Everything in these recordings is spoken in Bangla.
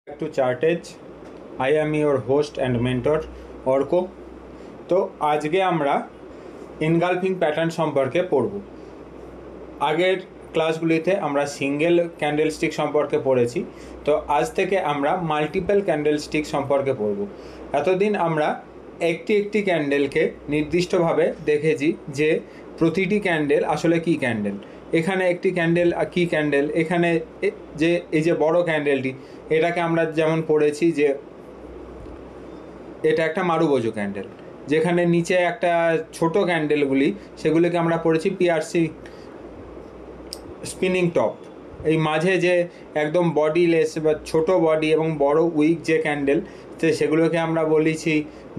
Back to Chartage. I am your host and mentor Arka. তো আজকে আমরা এনগালফিং প্যাটার্ন সম্পর্কে পড়ব। আগের ক্লাসগুলিতে আমরা সিঙ্গেল ক্যান্ডেলস্টিক সম্পর্কে পড়েছি, তো আজ থেকে আমরা মাল্টিপল ক্যান্ডেলস্টিক সম্পর্কে পড়ব। এতদিন আমরা একটি একটি ক্যান্ডেলকে নির্দিষ্টভাবে দেখেছি যে প্রতিটি ক্যান্ডেল আসলে কি ক্যান্ডেল, এখানে একটি ক্যান্ডেল কি ক্যান্ডেল, এখানে যে এই যে বড় ক্যান্ডেলটি এটাকে আমরা যেমন পড়েছি যে এটা একটা মারুবোজো ক্যান্ডেল, যেখানে নিচে একটা ছোট ক্যান্ডেলগুলি সেগুলিকে আমরা পড়েছি পিআরসি স্পিনিং টপ। এই মাঝে যে একদম বডিলেস বা ছোট বডি এবং বড় উইক যে ক্যান্ডেল সেগুলোকে আমরা বলেছি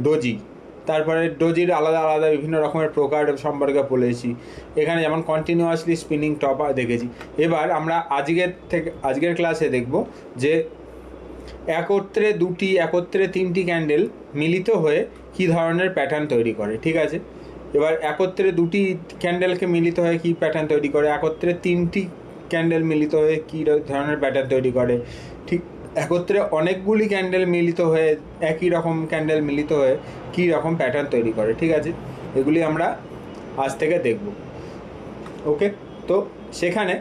ডোজি। তারপরে ডোজির আলাদা আলাদা বিভিন্ন রকমের প্রকার সম্পর্কে বলেছি, এখানে যেমন কন্টিনিউয়াসলি স্পিনিং টপ দেখেছি। এবার আমরা আজকের ক্লাসে দেখব যে একত্রে তিনটি ক্যান্ডেল মিলিত হয়ে কি ধরনের প্যাটার্ন তৈরি করে। ঠিক আছে, এবার একত্রে দুটি ক্যান্ডেলকে মিলিত হয়ে কি প্যাটার্ন তৈরি করে, একত্রে তিনটি ক্যান্ডেল মিলিত হয়ে কী ধরনের প্যাটার্ন তৈরি করে, ঠিক একত্রে অনেকগুলি ক্যান্ডেল মিলিত হয়ে একই রকম ক্যান্ডেল মিলিত হয়ে কী রকম প্যাটার্ন তৈরি করে। ঠিক আছে, এগুলি আমরা আজ থেকে দেখব। ওকে, তো সেখানে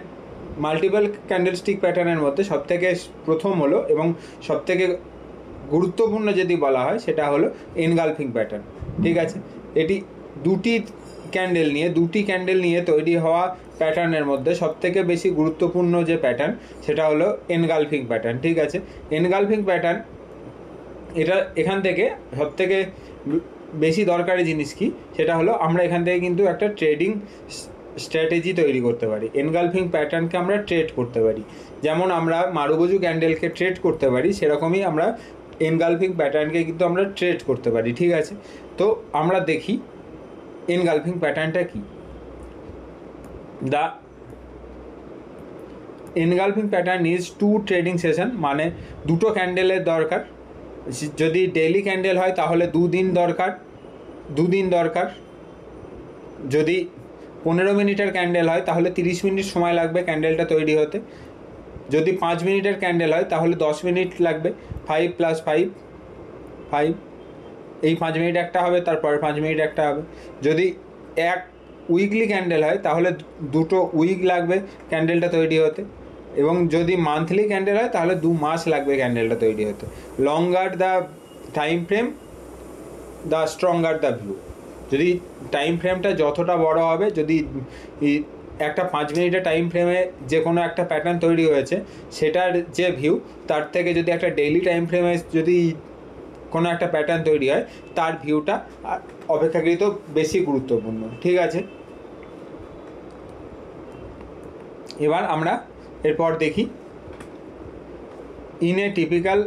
মাল্টিপল ক্যান্ডেলস্টিক প্যাটার্নের মধ্যে সবথেকে প্রথম হলো এবং সবথেকে গুরুত্বপূর্ণ যদি বলা হয় সেটা হলো এনগালফিং প্যাটার্ন। ঠিক আছে, এটি দুটি ক্যান্ডেল নিয়ে তৈরি হওয়া প্যাটার্নের মধ্যে সবথেকে বেশি গুরুত্বপূর্ণ যে প্যাটার্ন সেটা হলো এনগালফিং প্যাটার্ন। ঠিক আছে, এনগালফিং প্যাটার্ন এটা এখান থেকে সবথেকে বেশি দরকারি জিনিস কি সেটা হলো আমরা এখান থেকে কিন্তু একটা ট্রেডিং স্ট্র্যাটেজি তৈরি করতে পারি। এনগালফিং প্যাটার্নকে আমরা ট্রেড করতে পারি, যেমন আমরা মারুবোজো ক্যান্ডেলকে ট্রেড করতে পারি সেরকমই আমরা এনগালফিং প্যাটার্নকে কিন্তু আমরা ট্রেড করতে পারি। ঠিক আছে, তো আমরা দেখি এনগালফিং প্যাটার্নটা কি। The engulfing pattern is two trading session, মানে দুটো ক্যান্ডেলের দরকার। যদি ডেইলি ক্যান্ডেল হয় তাহলে দুদিন দরকার। যদি 15 মিনিটের ক্যান্ডেল হয় তাহলে 30 মিনিট সময় লাগবে ক্যান্ডেলটা তৈরি হতে। যদি 5 মিনিটের ক্যান্ডেল হয় তাহলে 10 মিনিট লাগবে। 5 + 5 এই 5 মিনিট একটা হবে, তারপর 5 মিনিট একটা হবে। যদি এক উইকলি ক্যান্ডেল হয় তাহলে 2 উইক লাগবে ক্যান্ডেলটা তৈরি হতে, এবং যদি মান্থলি ক্যান্ডেল হয় তাহলে 2 মাস লাগবে ক্যান্ডেলটা তৈরি হতে। Longer the time frame the stronger the view. যদি টাইম ফ্রেমটা যতটা বড় হবে, যদি একটা 5 মিনিটের টাইম ফ্রেমে যে কোনো একটা প্যাটার্ন তৈরি হয়েছে সেটার যে ভিউ, তার থেকে যদি একটা ডেইলি টাইম ফ্রেমে যদি কোনো একটা প্যাটার্ন তৈরি হয় তার ভিউটা অপেক্ষাকৃত বেশি গুরুত্বপূর্ণ। ঠিক আছে, এবার আমরা এরপর দেখি in a typical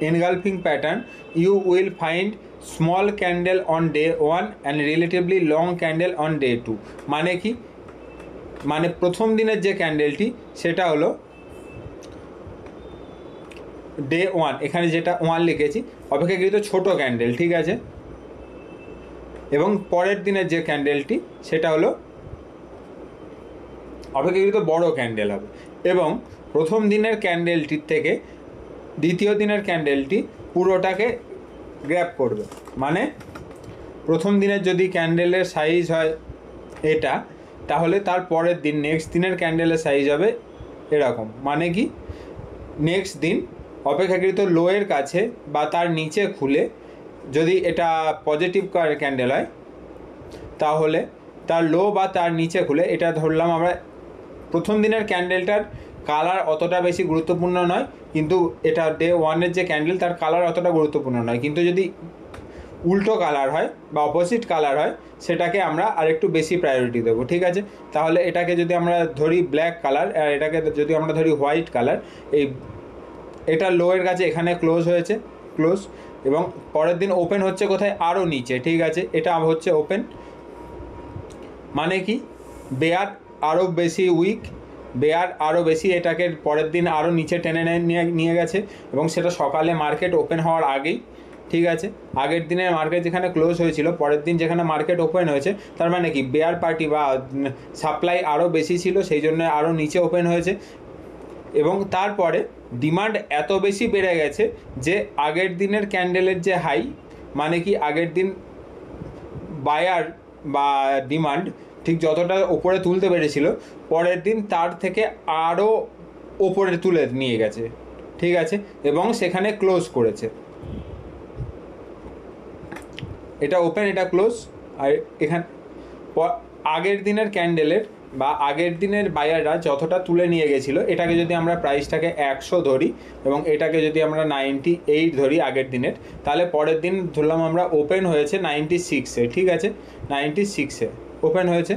engulfing pattern you will find small candle on day 1 and relatively long candle on day 2। মানে কি, মানে প্রথম দিনের যে ক্যান্ডেলটি সেটা হলো ডে 1, এখানে যেটা 1 লিখেছি অপেক্ষাকৃত ছোট ক্যান্ডেল। ঠিক আছে, এবং পরের দিনের যে ক্যান্ডেলটি সেটা হলো অপেক্ষাকৃত বড় ক্যান্ডেল হবে, এবং প্রথম দিনের ক্যান্ডেলটির থেকে দ্বিতীয় দিনের ক্যান্ডেলটি পুরোটাকে গ্র্যাব করবে। মানে প্রথম দিনের যদি ক্যান্ডেলের সাইজ হয় এটা, তাহলে তার পরের দিন নেক্সট দিনের ক্যান্ডেলের সাইজ হবে এরকম। মানে কি, নেক্সট দিন অপেক্ষাকৃত লোয়ের কাছে বা তার নিচে খুলে, যদি এটা পজিটিভ ক্যান্ডেল হয় তাহলে তার লো বা তার নিচে খুলে, এটা ধরলাম আমরা প্রথম দিনের ক্যান্ডেলটার কালার অতটা বেশি গুরুত্বপূর্ণ নয়, কিন্তু এটা ডে 1-এর যে ক্যান্ডেল তার কালার অতটা গুরুত্বপূর্ণ নয়, কিন্তু যদি উল্টো কালার হয় বা অপোজিট কালার হয় সেটাকে আমরা আরেকটু বেশি প্রায়োরিটি দেবো। ঠিক আছে, তাহলে এটাকে যদি আমরা ধরি ব্ল্যাক কালার আর এটাকে যদি আমরা ধরি হোয়াইট কালার, এটা লোয়ের কাছে এখানে ক্লোজ, এবং পরের দিন ওপেন হচ্ছে কোথায়, আরও নিচে। ঠিক আছে, এটা হচ্ছে ওপেন। মানে কি, বেয়ার আরও বেশি উইক, বেয়ার আরও বেশি এটাকে পরের দিন আরও নিচে টেনে নিয়ে গেছে, এবং সেটা সকালে মার্কেট ওপেন হওয়ার আগেই। ঠিক আছে, আগের দিনের মার্কেট যেখানে ক্লোজ হয়েছিল পরের দিন যেখানে মার্কেট ওপেন হয়েছে, তার মানে কি বেয়ার পার্টি বা সাপ্লাই আরও বেশি ছিল, সেই জন্য আরও নিচে ওপেন হয়েছে। এবং তারপরে ডিমান্ড এত বেশি বেড়ে গেছে যে আগের দিনের ক্যান্ডেলের যে হাই, মানে কি আগের দিন বায়ার বা ডিমান্ড ঠিক যতটা ওপরে তুলতে পেরেছিল, পরের দিন তার থেকে আরও ওপরে তুলে নিয়ে গেছে, ঠিক আছে, এবং সেখানে ক্লোজ করেছে। এটা ওপেন, এটা ক্লোজ। আর এখানে আগের দিনের ক্যান্ডেলের বা আগের দিনের বায়াররা যতটা তুলে নিয়ে গেছিলো, এটাকে যদি আমরা প্রাইসটাকে 100 ধরি এবং এটাকে যদি আমরা 98 ধরি আগের দিনের, তাহলে পরের দিন ধরলাম আমরা ওপেন হয়েছে 96-এ, ঠিক আছে, 96-এ ওপেন হয়েছে।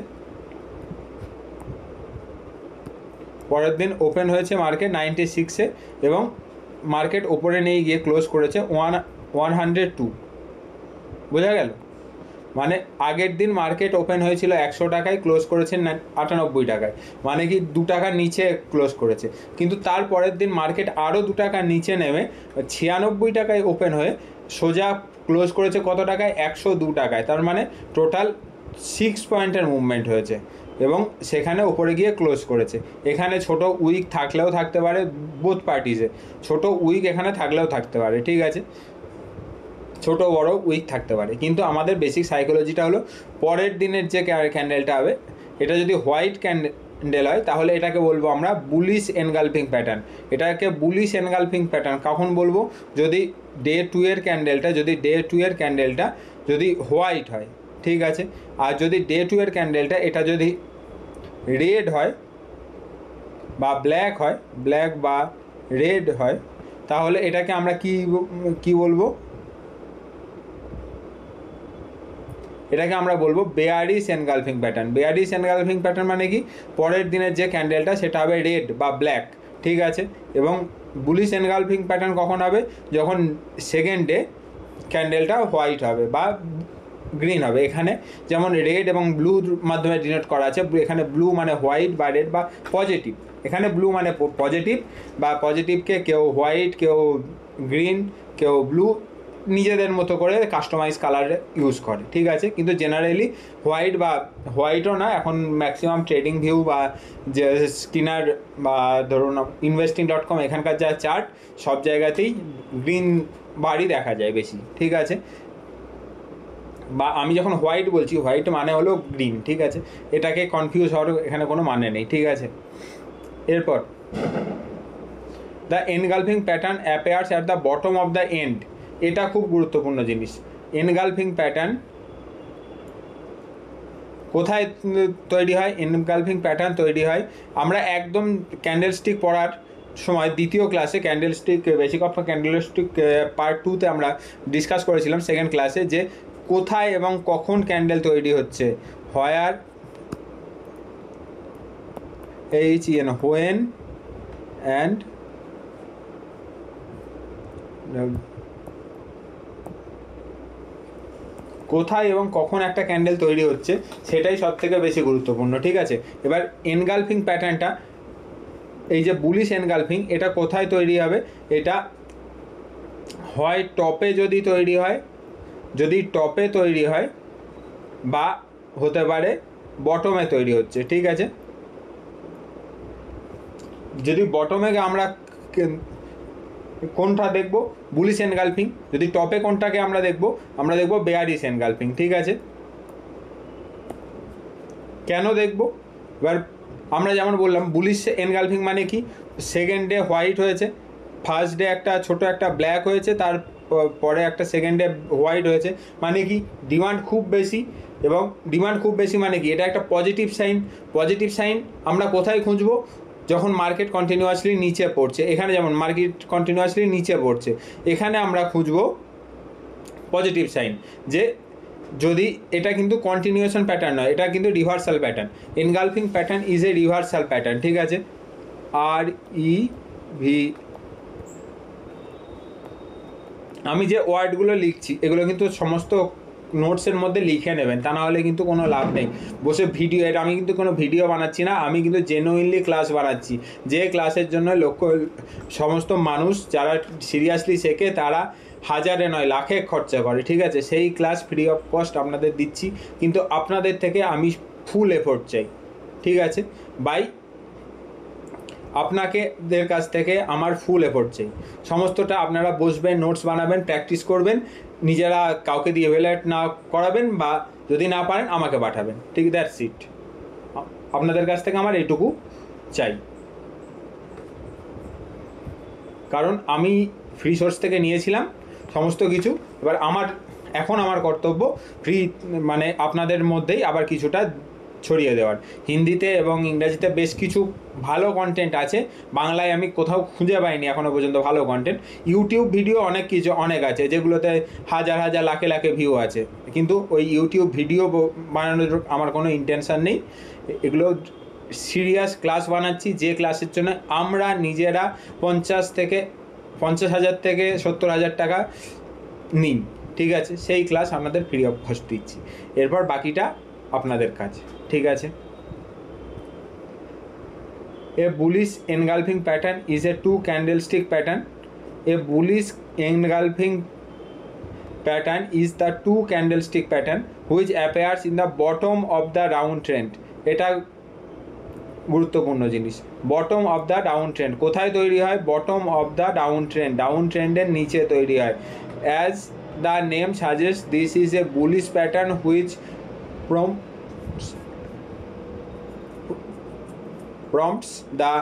পরের দিন ওপেন হয়েছে মার্কেট 96-এ এবং মার্কেট ওপরে নিয়ে গিয়ে ক্লোজ করেছে 102। বোঝা গেল? মানে আগের দিন মার্কেট ওপেন হয়েছিল 100 টাকায়, ক্লোজ করেছে 98 টাকায়, মানে কি 2 টাকার নিচে ক্লোজ করেছে। কিন্তু তার পরের দিন মার্কেট আরও 2 টাকার নিচে নেমে 96 টাকায় ওপেন হয়ে সোজা ক্লোজ করেছে কত টাকায়? 102 টাকায়। তার মানে টোটাল 6 পয়েন্টের মুভমেন্ট হয়েছে এবং সেখানে ওপরে গিয়ে ক্লোজ করেছে। এখানে ছোট উইক থাকলেও থাকতে পারে, বোথ পার্টিসে ছোট উইক এখানে থাকলেও থাকতে পারে, ঠিক আছে, ছোট বড় উইক থাকতে পারে। কিন্তু আমাদের বেসিক সাইকোলজিটা হলো পরের দিনের যে ক্যান্ডেলটা হবে, এটা যদি হোয়াইট ক্যান্ডেল হয় তাহলে এটাকে বলবো আমরা বুলিশ এনগালফিং প্যাটার্ন। এটাকে বুলিশ এনগালফিং প্যাটার্ন কখন বলবো? যদি ডে 2 এর ক্যান্ডেলটা যদি হোয়াইট হয়, ঠিক আছে। আর যদি ডে 2 এর ক্যান্ডেলটা এটা যদি রেড হয় বা ব্ল্যাক হয়, ব্ল্যাক বা রেড হয়, তাহলে এটাকে আমরা কি বলবো? এটাকে আমরা বলবো bearish engulfing pattern. Bearish engulfing pattern মানে কি? পরের দিনের যে ক্যান্ডেলটা সেটা হবে রেড বা ব্ল্যাক, ঠিক আছে। এবং বুলিশ এনগালফিং প্যাটার্ন কখন হবে? যখন সেকেন্ড ডে ক্যান্ডেলটা হোয়াইট হবে বা গ্রিন হবে। এখানে যেমন রেড এবং ব্লুর মাধ্যমে ডিনোট করা আছে। এখানে ব্লু মানে হোয়াইট বা রেড বা পজিটিভ। এখানে ব্লু মানে পজিটিভ বা পজিটিভকে কেউ হোয়াইট, কেউ গ্রিন, কেউ ব্লু নিজেদের মতো করে কাস্টমাইজ কালার ইউজ করে, ঠিক আছে। কিন্তু জেনারেলি হোয়াইট বা হোয়াইটও না, এখন ম্যাক্সিমাম ট্রেডিং ভিউ বা যে স্কিনার বা ধরুন investing.com এখানকার যা চার্ট, সব জায়গাতেই গ্রিন বারই দেখা যায় বেশি, ঠিক আছে। বা আমি যখন হোয়াইট বলছি, হোয়াইট মানে হলো গ্রিন, ঠিক আছে। এটাকে কনফিউজ হওয়ার এখানে কোনো মানে নেই, ঠিক আছে। এরপর the engulfing pattern appears at the bottom of the end. এটা খুব গুরুত্বপূর্ণ জিনিস। এনগালফিং প্যাটার্ন কোথায় তৈরি হয়? এনগালফিং প্যাটার্ন তৈরি হয়, আমরা একদম ক্যান্ডেলস্টিক পড়ার সময় দ্বিতীয় ক্লাসে candlestick basic of candlestick part 2-তে আমরা ডিসকাস করেছিলাম সেকেন্ড ক্লাসে, যে কোথায় এবং কখন ক্যান্ডেল তৈরি হচ্ছে। হোয়ার হোয়েন অ্যান্ড কোথায় এবং কখন একটা ক্যান্ডেল তৈরি হচ্ছে সেটাই সব থেকে বেশি গুরুত্বপূর্ণ, ঠিক আছে। এবার এনগালফিং প্যাটার্নটা, এই যে বুলিশ এনগালফিং, এটা কোথায় তৈরি হবে? এটা হয় টপে যদি তৈরি হয়, বা হতে পারে বটমে তৈরি হচ্ছে, ঠিক আছে। যদি বটমে আমরা কোনটা দেখব? Bullish engulfing. যদি টপে কোনটাকে আমরা দেখব বেয়ারিশ এনগালফিং, ঠিক আছে। কেন দেখব? এবার আমরা যেমন বললাম বুলিশ এনগালফিং মানে কি? সেকেন্ড ডে হোয়াইট হয়েছে, ফার্স্ট ডে একটা ছোট একটা ব্ল্যাক হয়েছে, তার পরে একটা সেকেন্ড ডে হোয়াইট হয়েছে, মানে কি ডিমান্ড খুব বেশি। এবং ডিমান্ড খুব বেশি মানে কি? এটা একটা পজিটিভ সাইন। পজিটিভ সাইন আমরা কোথায় খুঁজবো? যখন মার্কেট কন্টিনিউয়াসলি নিচে পড়ছে। এখানে যেমন মার্কেট কন্টিনিউয়াসলি নিচে পড়ছে, এখানে আমরা খুঁজবো পজিটিভ সাইন, যে যদি এটা কিন্তু কন্টিনিউয়েশন প্যাটার্ন নয়, এটা কিন্তু reversal pattern. Engulfing pattern is A reversal pattern, ঠিক আছে। REV। আমি যে ওয়ার্ডগুলো লিখছি এগুলো কিন্তু সমস্ত নোটসের মধ্যে লিখে নেবেন, তা না হলে কিন্তু কোনো লাভ নেই। বসে ভিডিও, এটা আমি কিন্তু কোনো ভিডিও বানাচ্ছি না, আমি কিন্তু জেনুইনলি ক্লাস বানাচ্ছি, যে ক্লাসের জন্য সমস্ত মানুষ যারা সিরিয়াসলি শেখে তারা হাজারে নয় লাখে খরচা করে, ঠিক আছে। সেই ক্লাস ফ্রি অফ কস্ট আপনাদের দিচ্ছি, কিন্তু আপনাদের থেকে আমি ফুল এফোর্ট চাই, ঠিক আছে। বাই আপনাদের কাছ থেকে আমার ফুল এফোর্ট চাই। সমস্তটা আপনারা বসবেন, নোটস বানাবেন, প্র্যাকটিস করবেন, নিজেরা কাউকে দিয়ে এভালুয়েট না করাবেন, বা যদি না পারেন আমাকে পাঠাবেন, ঠিক, দ্যাটস ইট। আপনাদের কাছ থেকে আমার এইটুকু চাই, কারণ আমি ফ্রি সোর্স থেকে নিয়েছিলাম সমস্ত কিছু। এবার এখন আমার কর্তব্য ফ্রি মানে আপনাদের মধ্যেই আবার কিছুটা ছড়িয়ে দেওয়ার। হিন্দিতে এবং ইংরাজিতে বেশ কিছু ভালো কন্টেন্ট আছে, বাংলায় আমি কোথাও খুঁজে পাইনি এখনও পর্যন্ত ভালো কন্টেন্ট। ইউটিউব ভিডিও অনেক আছে যেগুলোতে হাজার হাজার লাখে লাখে ভিউ আছে, কিন্তু ওই ইউটিউব ভিডিও বানানোর আমার কোনো ইন্টেনশান নেই। এগুলো সিরিয়াস ক্লাস বানাচ্ছি, যে ক্লাসের জন্য আমরা নিজেরা 50,000 থেকে 70,000 টাকা নিন, ঠিক আছে? সেই ক্লাস আপনাদের ফ্রি অফ কস্ট দিচ্ছি, এরপর বাকিটা আপনাদের কাজ, ঠিক আছে? A bullish engulfing pattern is a 2 candlestick pattern. A bullish engulfing pattern is the 2 candlestick pattern which appears in the bottom of the round trend. এটা গুরুত্বপূর্ণ জিনিস। Bottom of the down trend কোথায় তৈরি হয়? বটম অফ দ্য ডাউন ট্রেন্ডের নিচে তৈরি হয়। As the name suggest, this is a bullish pattern which prompts the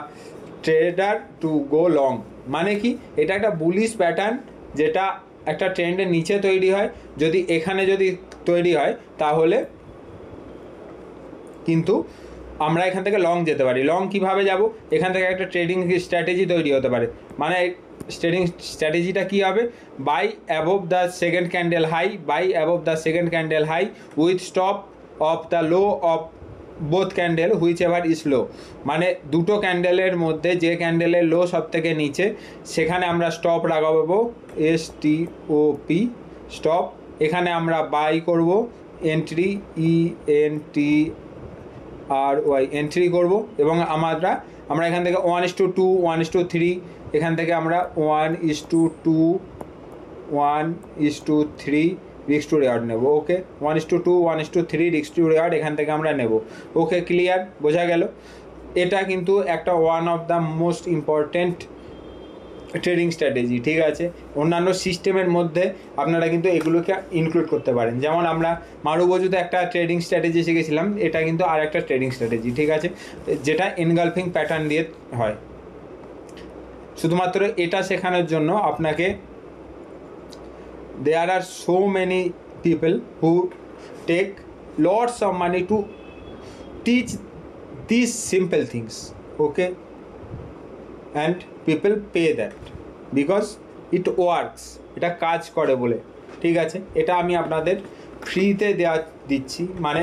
trader to go long. মানে কি? এটা একটা বুলিশ প্যাটার্ন যেটা একটা ট্রেন্ডের নিচে তৈরি হয়। যদি এখানে তৈরি হয় তাহলে কিন্তু আমরা এখান থেকে লং যেতে পারি। লং কিভাবে যাব? এখান থেকে একটা ট্রেডিং স্ট্র্যাটেজি তৈরি হতে পারে। মানে ট্রেডিং স্ট্র্যাটেজিটা কী হবে? Buy above the second candle high with stop of the low of both candle whichever is low. মানে দুটো ক্যান্ডেলের মধ্যে যে ক্যান্ডেলের লো সব থেকে নিচে, সেখানে আমরা স্টপ লাগাবো, STOP, স্টপ। এখানে আমরা বাই করব, এন্ট্রি ENTRY এন্ট্রি করব, এবং আমরা এখান থেকে 1:2 1:3, এখান থেকে আমরা 1:2 1:3 রিস্ক টু রেওয়ার্ড নেব। ওকে, 1:2 1:3 রিস্ক টু রেওয়ার্ড এখান থেকে আমরা নেব। ওকে, ক্লিয়ার? বোঝা গেল? এটা কিন্তু একটা one of the most important trading strategy, ঠিক আছে? অন্যান্য সিস্টেমের মধ্যে আপনারা কিন্তু এগুলোকে ইনক্লুড করতে পারেন। যেমন আমরা মারুবোজুতে একটা ট্রেডিং স্ট্র্যাটেজি শিখেছিলাম, এটা কিন্তু আর একটা ট্রেডিং স্ট্র্যাটেজি, ঠিক আছে, যেটা এনগালফিং প্যাটার্ন দিয়ে হয়। শুধুমাত্র এটা শেখানোর জন্য আপনাকে there are so many people who take lots of money to teach these simple things, okay, and people pay that because it works, এটা কাজ করে বলে, ঠিক আছে? এটা আমি আপনাদের ফ্রিতে দিচ্ছি। মানে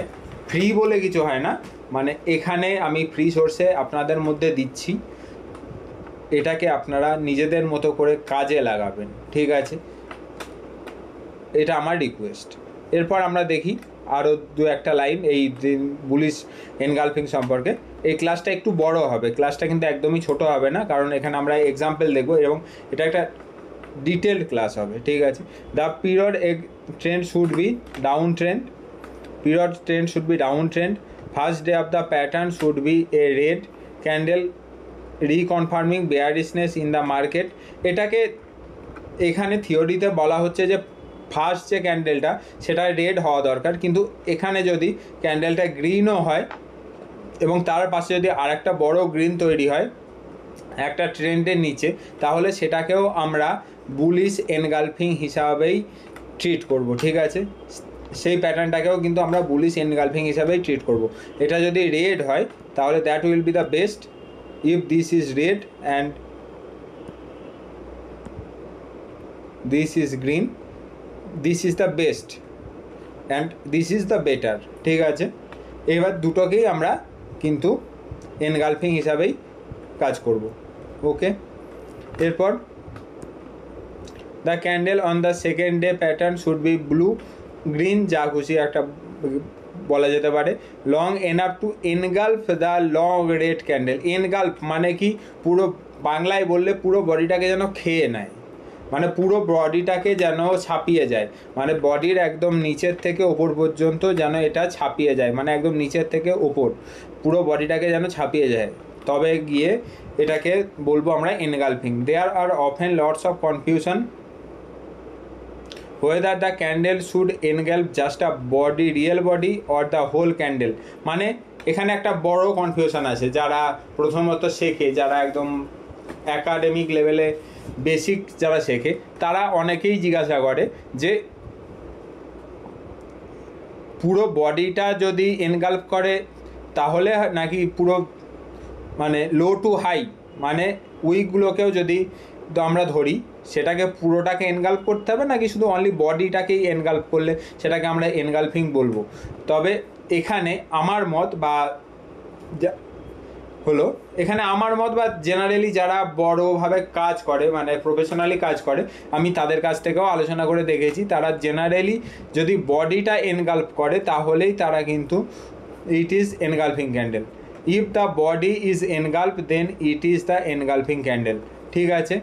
ফ্রি বলে কিছু হয় না, মানে এখানে আমি ফ্রি সোর্সে আপনাদের মধ্যে দিচ্ছি। এটাকে আপনারা নিজেদের মতো করে কাজে লাগাবেন, ঠিক আছে? এটা আমার রিকোয়েস্ট। এরপর আমরা দেখি আরও 2-1টা লাইন এই বুলিশ এনগালফিং সম্পর্কে। এই ক্লাসটা একটু বড় হবে, ক্লাসটা কিন্তু একদমই ছোট হবে না, কারণ এখানে আমরা এক্সাম্পল দেখব এবং এটা একটা ডিটেলড ক্লাস হবে, ঠিক আছে? The period trend should be down trend, first day of the pattern should be a red candle reconfirming bearishness in the market. এটাকে এখানে থিওরিতে বলা হচ্ছে যে ফার্স্ট যে ক্যান্ডেলটা সেটা রেড হওয়া দরকার, কিন্তু এখানে যদি ক্যান্ডেলটা গ্রিনও হয় এবং তার পাশে যদি আরেকটা বড় গ্রিন তৈরি হয় একটা ট্রেন্ডের নিচে, তাহলে সেটাকেও আমরা বুলিশ এনগালফিং হিসাবেই ট্রিট করব, ঠিক আছে? সেই প্যাটার্নটাকেও কিন্তু আমরা বুলিশ এনগালফিং হিসাবেই ট্রিট করব। এটা যদি রেড হয় তাহলে that will be the best. If this is red and this is green, this is the best and this is the better, ঠিক আছে? এবার দুটোকেই আমরা কিন্তু এনগালফিং হিসাবেই কাজ করব, ওকে? এরপর the candle on the second day pattern should B blue green, যা খুশি একটা বলা যেতে পারে। Long enough to engulf the long red candle. Engulf মানে কি? পুরো বাংলায় বললে পুরো বডিটাকে যেন খেয়ে নেয়, মানে পুরো বডিটাকে যেন ছাপিয়ে যায়, মানে বডির একদম নিচের থেকে ওপর পর্যন্ত যেন এটা ছাপিয়ে যায়, মানে একদম নিচের থেকে ওপর পুরো বডিটাকে যেন ছাপিয়ে যায়, তবে গিয়ে এটাকে বলবো আমরা engulfing. There are often lots of confusion whether the candle should engulf just a body, real body or the whole candle। মানে এখানে একটা বড় কনফিউশন আছে। যারা প্রথমত শেখে, যারা একদম একাডেমিক লেভেলে বেসিক যারা শেখে, তারা অনেকেই জিজ্ঞাসা করে যে পুরো বডিটা যদি এনগালফ করে তাহলে নাকি পুরো মানে লো টু হাই মানে উইকগুলোকেও যদি আমরা ধরি সেটাকে পুরোটাকে এনগালফ করতে হবে নাকি শুধু অনলি বডিটাকেই এনগালফ করলে সেটাকে আমরা এনগালফিং বলবো। তবে এখানে আমার মত বা হলো এখানে আমার মত বা জেনারেলি যারা বড়োভাবে কাজ করে মানে প্রফেশনালি কাজ করে, আমি তাদের কাছ থেকেও আলোচনা করে দেখেছি, তারা জেনারেলি যদি বডিটা এনগালফ করে তাহলেই তারা কিন্তু it is engulfing candle. If the body is engulf then it is the engulfing candle. ঠিক আছে,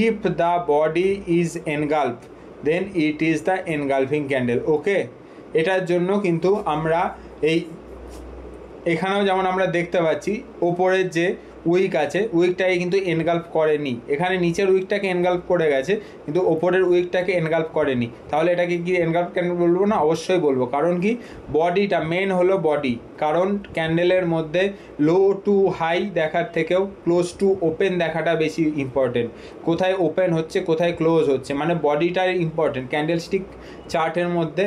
if the body is engulf then it is the engulfing candle. Okay, এটার জন্য কিন্তু আমরা এখানেও যেমন আমরা দেখতে পাচ্ছি ওপরের যে উইক আছে উইকটাকে কিন্তু এনগালফ করেনি, এখানে নিচের উইকটাকে এনগালফ করে গেছে কিন্তু ওপরের উইকটাকে এনগালফ করেনি। তাহলে এটাকে কি এনগালফ ক্যান্ডেল বলবো না? অবশ্যই বলবো, কারণ কি বডিটা মেন হলো বডি। কারণ ক্যান্ডেলের মধ্যে লো টু হাই দেখার থেকেও ক্লোজ টু ওপেন দেখাটা বেশি ইম্পর্টেন্ট। কোথায় ওপেন হচ্ছে কোথায় ক্লোজ হচ্ছে মানে বডিটাই ইম্পর্টেন্ট। ক্যান্ডেল স্টিক চার্টের মধ্যে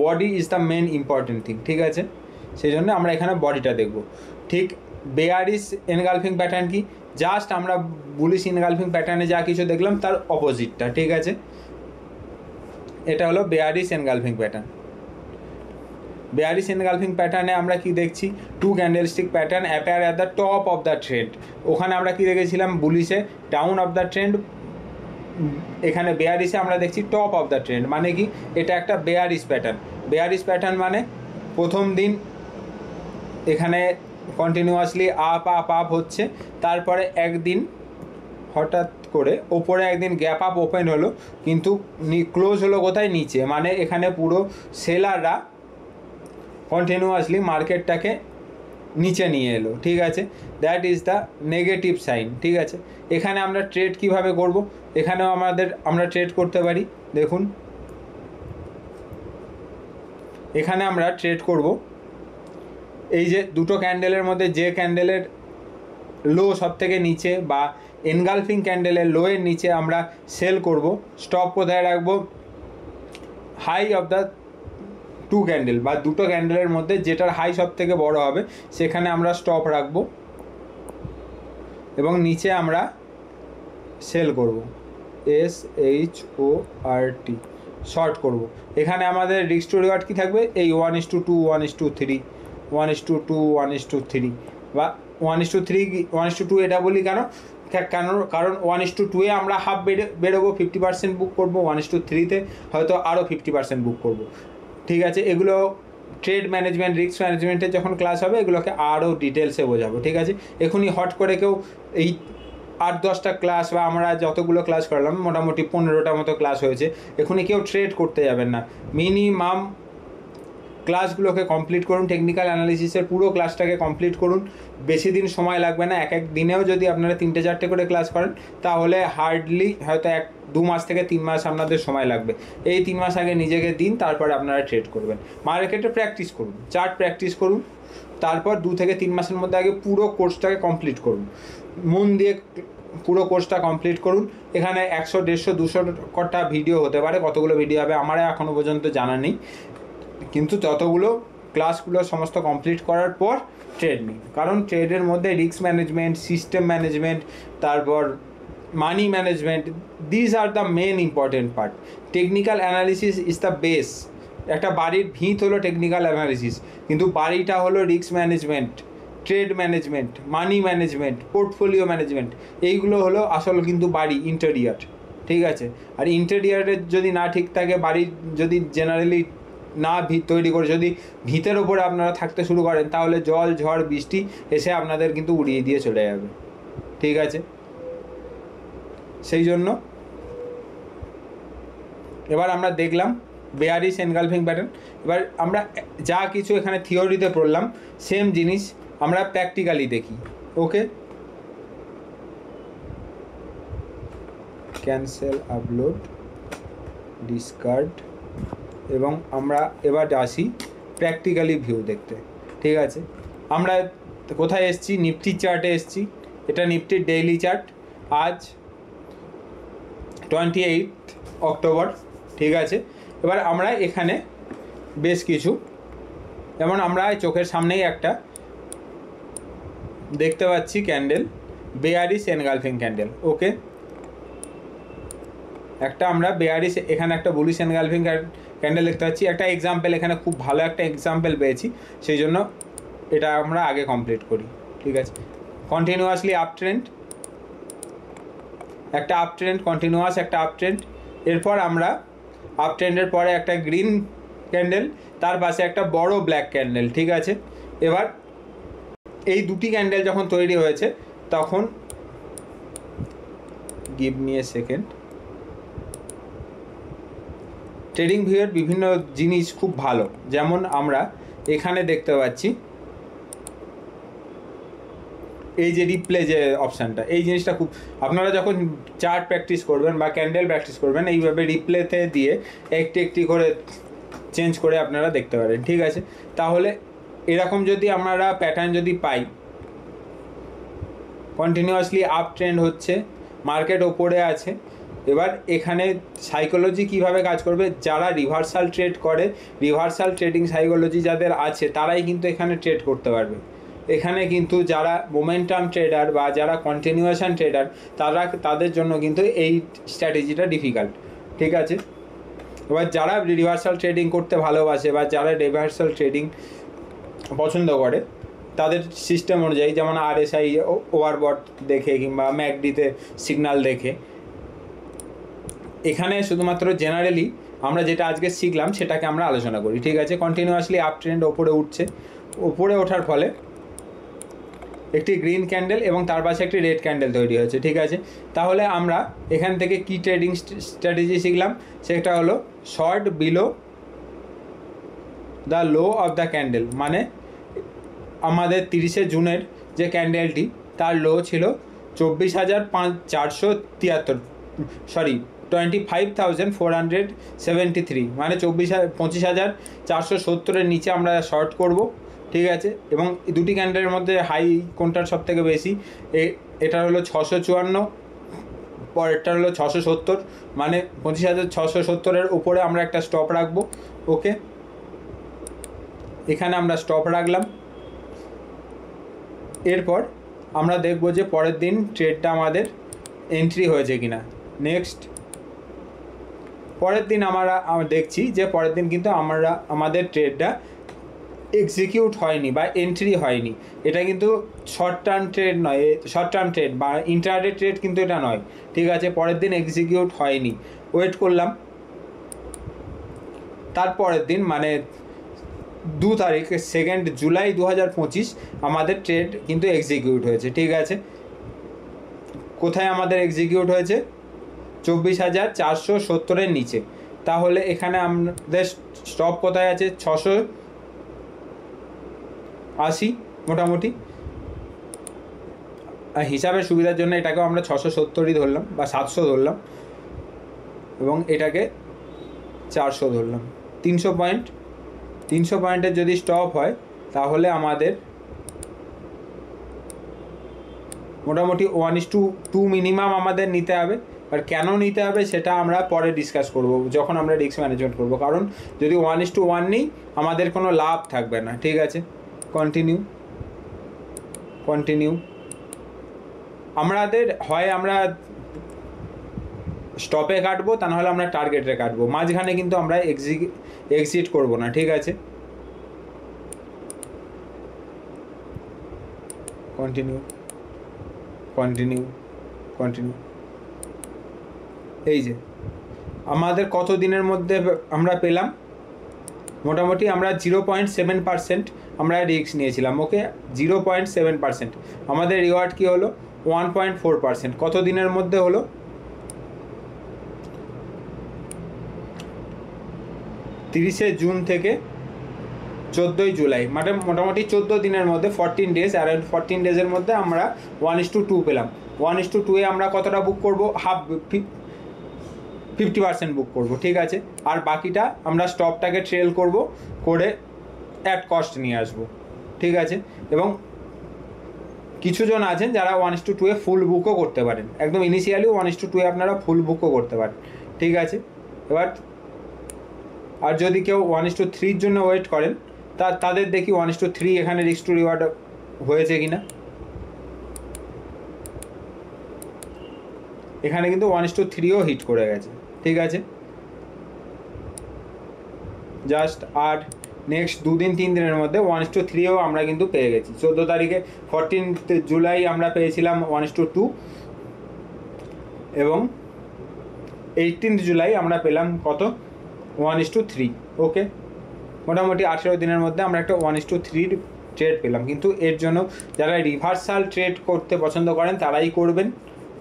body is the main important thing. ঠিক আছে, সেই জন্য আমরা এখানে বডিটা দেখব। ঠিক বেয়ারিশ এনগালফিং প্যাটার্ন কি? জাস্ট আমরা বুলিশ এনগালফিং প্যাটার্নে যা কিছু দেখলাম তার অপোজিটটা। ঠিক আছে, এটা হলো bearish engulfing pattern. Bearish engulfing প্যাটার্নে আমরা কি দেখছি? Two candlestick pattern appear at the top of the trend. ওখানে আমরা কি দেখেছিলাম? বুলিশে ডাউন অফ দ্য ট্রেন্ড, এখানে বেয়ারিশে আমরা দেখছি টপ অফ দ্য ট্রেন্ড। মানে কি এটা একটা বেয়ারিশ প্যাটার্ন। বেয়ারিশ প্যাটার্ন মানে প্রথম দিন এখানে কন্টিনিউয়াসলি আপ আপ আপ হচ্ছে, তারপরে একদিন হঠাৎ করে ওপরে একদিন গ্যাপ আপ ওপেন হলো কিন্তু ক্লোজ হলো কোথায়? নিচে। মানে এখানে পুরো সেলাররা কন্টিনিউয়াসলি মার্কেটটাকে নিচে নিয়ে এলো। ঠিক আছে, that is the negative sign. ঠিক আছে, এখানে আমরা ট্রেড কিভাবে করব? এখানেও আমরা ট্রেড করতে পারি। দেখুন এখানে আমরা ট্রেড করব এই যে দুটো ক্যান্ডেলের মধ্যে যে ক্যান্ডেলের লো সব থেকে নিচে বা এনগালফিং ক্যান্ডেলের লোয়ের নিচে আমরা সেল করব। স্টপ কোথায় রাখবো? High of the two candle বা দুটো ক্যান্ডেলের মধ্যে যেটার হাই সব থেকে বড় হবে সেখানে আমরা স্টপ রাখবো এবং নিচে আমরা সেল করব। SHORT শর্ট করব। এখানে আমাদের রিস্ক টু রিওয়ার্ড কী থাকবে? এই 1:2 1:3 1:2 1:3 বা 1:3 1:2 এটা বলি কেন? কারণ 1:2 এ আমরা হাফ বেরোবো, 50% বুক করবো, 1:3 হয়তো আরও 50% বুক করব। ঠিক আছে, এগুলো ট্রেড ম্যানেজমেন্ট রিস্ক ম্যানেজমেন্টের যখন ক্লাস হবে এগুলোকে আরও ডিটেলসে বোঝাবো। ঠিক আছে, এখনই হট করে কেউ এই 8-10টা ক্লাস বা আমরা যতগুলো ক্লাস করলাম মোটামুটি 15টা মতো ক্লাস হয়েছে, এখনই কেউ ট্রেড করতে যাবেন না। মিনিমাম ক্লাসগুলোকে কমপ্লিট করুন, টেকনিক্যাল অ্যানালিসিসের পুরো ক্লাসটাকে কমপ্লিট করুন। বেশি দিন সময় লাগবে না, এক দিনেও যদি আপনারা 3-4টে করে ক্লাস করেন তাহলে হার্ডলি হয়তো 1-2 মাস থেকে 3 মাস আপনাদের সময় লাগবে। এই 3 মাস আগে নিজেকে দিন, তারপরে আপনারা ট্রেড করবেন। মার্কেটে প্র্যাকটিস করুন, চার্ট প্র্যাকটিস করুন, তারপর 2 থেকে 3 মাসের মধ্যে আগে পুরো কোর্সটাকে কমপ্লিট করুন। মন দিয়ে পুরো কোর্সটা কমপ্লিট করুন। এখানে 100, 150, 200 কটা ভিডিও হতে পারে, কতগুলো ভিডিও হবে আমার এখনও পর্যন্ত জানা নেই, কিন্তু যতগুলো ক্লাসগুলো সমস্ত কমপ্লিট করার পর ট্রেড নিন। কারণ ট্রেডের মধ্যে রিস্ক ম্যানেজমেন্ট, সিস্টেম ম্যানেজমেন্ট, তারপর money management, this are the main important part. Technical analysis is the base. একটা বাড়ির ভিত হলো টেকনিক্যাল অ্যানালিসিস, কিন্তু বাড়িটা হলো risk management, trade management, money management, portfolio management. এইগুলো হলো আসল কিন্তু বাড়ি, ইন্টেরিয়ার। ঠিক আছে, আর ইন্টেরিয়ারের যদি না ঠিক থাকে, বাড়ির যদি জেনারেলি না ভিত তৈরি করে যদি ভিতের ওপরে আপনারা থাকতে শুরু করেন তাহলে জল ঝড় বৃষ্টি এসে আপনাদের কিন্তু উড়িয়ে দিয়ে চলে যাবে। ঠিক আছে, সেই জন্য এবার আমরা দেখলাম বেয়ারিশ এনগালফিং প্যাটার্ন। এবার আমরা যা কিছু এখানে থিওরিতে পড়লাম সেম জিনিস আমরা প্র্যাকটিক্যালি দেখি। ওকে, ক্যান্সেল, আপলোড, ডিসকার্ড, এবং আমরা এবার আসি প্র্যাকটিক্যালি ভিউ দেখতে। ঠিক আছে, আমরা কোথায় এসেছি? নিফটি চার্টে এসেছি। এটা নিফটির ডেইলি চার্ট, আজ 28 অক্টোবর। ঠিক আছে, এবার আমরা এখানে বেশ কিছু, যেমন আমরা চোখের সামনেই একটা দেখতে পাচ্ছি ক্যান্ডেল, বেয়ারিশ এনগালফিং ক্যান্ডেল। ওকে, একটা আমরা বেয়ারিশ, এখানে একটা বুলিশ এনগালফিং ক্যান্ডেল দেখতে পাচ্ছি। একটা এক্সাম্পল, এখানে খুব ভালো একটা এক্সাম্পল পেয়েছি, সেই জন্য এটা আমরা আগে কমপ্লিট করি। ঠিক আছে, কন্টিনিউয়াসলি আপ ট্রেন্ড, একটা আপ ট্রেন্ড, কন্টিনিউয়াস একটা আপ ট্রেন্ড। এরপর আমরা আপ ট্রেন্ডের পরে একটা গ্রিন ক্যান্ডেল, তার পাশে একটা বড় ব্ল্যাক ক্যান্ডেল। ঠিক আছে, এবার এই দুটি ক্যান্ডেল যখন তৈরি হয়েছে তখন, give me a second, trading ভিউয়ের বিভিন্ন জিনিস খুব ভালো, যেমন আমরা এখানে দেখতে পাচ্ছি এই যে রিপ্লে যে অপশানটা, এই জিনিসটা খুব, আপনারা যখন চার্ট প্র্যাকটিস করবেন বা ক্যান্ডেল প্র্যাকটিস করবেন, এইভাবে রিপ্লেতে দিয়ে একটি একটি করে চেঞ্জ করে আপনারা দেখতে পারেন। ঠিক আছে, তাহলে এরকম যদি আমরা প্যাটার্ন যদি পাই, কন্টিনিউয়াসলি আপ ট্রেন্ড হচ্ছে, মার্কেট ওপরে আছে, এবার এখানে সাইকোলজি কিভাবে কাজ করবে, যারা রিভার্সাল ট্রেড করে, রিভার্সাল ট্রেডিং সাইকোলজি যাদের আছে তারাই কিন্তু এখানে ট্রেড করতে পারবে। এখানে কিন্তু যারা মোমেন্টাম ট্রেডার বা যারা কন্টিনিউয়েশন ট্রেডার, তাদের জন্য কিন্তু এই স্ট্র্যাটেজিটা ডিফিকাল্ট। ঠিক আছে, এবার যারা রিভার্সাল ট্রেডিং করতে ভালোবাসে বা যারা রিভার্সাল ট্রেডিং পছন্দ করে, তাদের সিস্টেম অনুযায়ী, যেমন RSI ওভারবট দেখে কিংবা ম্যাকডিতে সিগন্যাল দেখে, এখানে শুধুমাত্র জেনারেলি আমরা যেটা আজকে শিখলাম সেটাকে আমরা আলোচনা করি। ঠিক আছে, কন্টিনিউয়াসলি আপ ট্রেন্ড ওপরে উঠছে, ওপরে ওঠার ফলে একটি গ্রিন ক্যান্ডেল এবং তার পাশে একটি রেড ক্যান্ডেল তৈরি হয়েছে। ঠিক আছে, তাহলে আমরা এখান থেকে কি ট্রেডিং স্ট্র্যাটেজি শিখলাম, সেটা হলো short below the low of the candle, মানে আমাদের 30শে জুনের যে ক্যান্ডেলটি, তার লো ছিল 25,473, মানে 25,470-এর নিচে আমরা শর্ট করব। ঠিক আছে, এবং দুটি ক্যান্ডেলের মধ্যে হাই কোনটার সব থেকে বেশি, এটা হলো 654, পরেরটা হলো 670, মানে 25,670-এর উপরে আমরা একটা স্টপ রাখবো। ওকে, এখানে আমরা স্টপ রাখলাম। এরপর আমরা দেখব যে পরের দিন ট্রেডটা আমাদের এন্ট্রি হয়েছে কিনা। নেক্সট, পরের দিন আমরা দেখছি যে পরের দিন কিন্তু আমাদের ট্রেডটা এক্সিকিউট হয়নি বা এন্ট্রি হয়নি। এটা কিন্তু শর্ট টার্ম ট্রেড নয়, শর্ট টার্ম ট্রেড বা ইন্টারডে ট্রেড কিন্তু এটা নয়। ঠিক আছে, পরের দিন এক্সিকিউট হয়নি, ওয়েট করলাম। তারপরের দিন মানে 2 তারিখ, 2 জুলাই 2025 আমাদের ট্রেড কিন্তু এক্সিকিউট হয়েছে। ঠিক আছে, কোথায় আমাদের এক্সিকিউট হয়েছে? 24,470-এর নিচে। তাহলে এখানে আমাদের স্টপ কোথায় আছে? 680 মোটামুটি। হিসাবের সুবিধার জন্য এটাকেও আমরা 670ই ধরলাম বা 700 ধরলাম, এবং এটাকে 400 ধরলাম। 300 পয়েন্ট, 300 পয়েন্টের যদি স্টপ হয় তাহলে আমাদের মোটামুটি 1:2 মিনিমাম আমাদের নিতে হবে। আর কেন নিতে হবে সেটা আমরা পরে ডিসকাস করব যখন আমরা রিস্ক ম্যানেজমেন্ট করব, কারণ যদি 1:1 নিই আমাদের কোনো লাভ থাকবে না। ঠিক আছে, কন্টিনিউ। আমাদের হয় আমরা স্টপে কাটবো, তা নাহলে আমরা টার্গেটে কাটবো, মাঝখানে কিন্তু আমরা এক্সিট করব না। ঠিক আছে, কন্টিনিউ। এই যে আমাদের কত দিনের মধ্যে আমরা পেলাম, মোটামুটি আমরা 0.7% আমরা রিস্ক নিয়েছিলাম। ওকে, 0.7%। আমাদের রিওয়ার্ড কি হলো? 1.4%। কত দিনের মধ্যে হলো? 30শে জুন থেকে 14ই জুলাই, মানে মোটামুটি 14 দিনের মধ্যে 14 ডেজ, অ্যারাউন্ড 14 ডেজের মধ্যে আমরা 1:2 পেলাম। 1:2 আমরা কতটা বুক করব? 50% বুক করব, ঠিক আছে। আর বাকিটা আমরা স্টপটাকে ট্রেল করব, করে অ্যাট কস্ট নিয়ে আসবো, ঠিক আছে। এবং কিছু জন আছেন যারা 1:2 ফুল বুকও করতে পারেন, একদম ইনিশিয়ালি 1:2 আপনারা ফুল বুকও করতে পারেন, ঠিক আছে। এবার আর যদি কেউ 1:3 জন্য ওয়েট করেন, তাদের দেখি 1:3 এখানে রিস্ক টু রিওয়ার্ড হয়েছে কিনা। এখানে কিন্তু 1:3ও হিট করে গেছে, ঠিক আছে। জাস্ট আর নেক্সট 2-3 দিনের মধ্যে 1:3ও আমরা কিন্তু পেয়ে গেছি। 14 তারিখে 14 জুলাই আমরা পেয়েছিলাম 1:2 এবং 18 জুলাই আমরা পেলাম কত? 1:3। ওকে, মোটামুটি 18 দিনের মধ্যে আমরা একটা 1:3 ট্রেড পেলাম। কিন্তু এর জন্য যারা রিভার্সাল ট্রেড করতে পছন্দ করেন তারাই করবেন,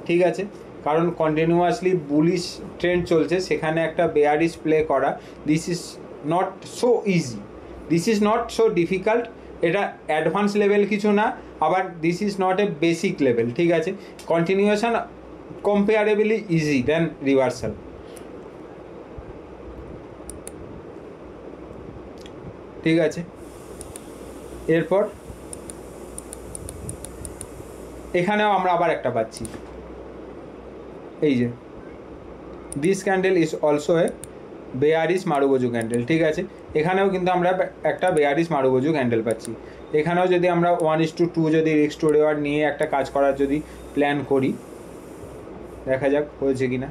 ঠিক আছে। কারণ কন্টিনিউয়াসলি বুলিশ ট্রেন্ড চলছে, সেখানে একটা বেয়ারিশ প্লে করা, this is not so easy, this is not so difficult. এটা অ্যাডভান্স লেভেল কিছু না, আবার this is not A basic level, ঠিক আছে। কন্টিনিউয়েশন কম্পেয়ারেবলি ইজি দেন রিভার্সাল, ঠিক আছে। এরপর এখানেও আমরা আবার একটা পাচ্ছি, এই যে this candle is also a bearish marubozu candle, ঠিক আছে। এখানেও কিন্তু আমরা একটা বেয়ারিশ মারুবোজু ক্যান্ডেল পাচ্ছি। এখানেও যদি আমরা 1:2 যদি রিস্ক টু রিওয়ার্ড নিয়ে একটা কাজ করার যদি প্ল্যান করি, দেখা যাক হয়েছে কিনা।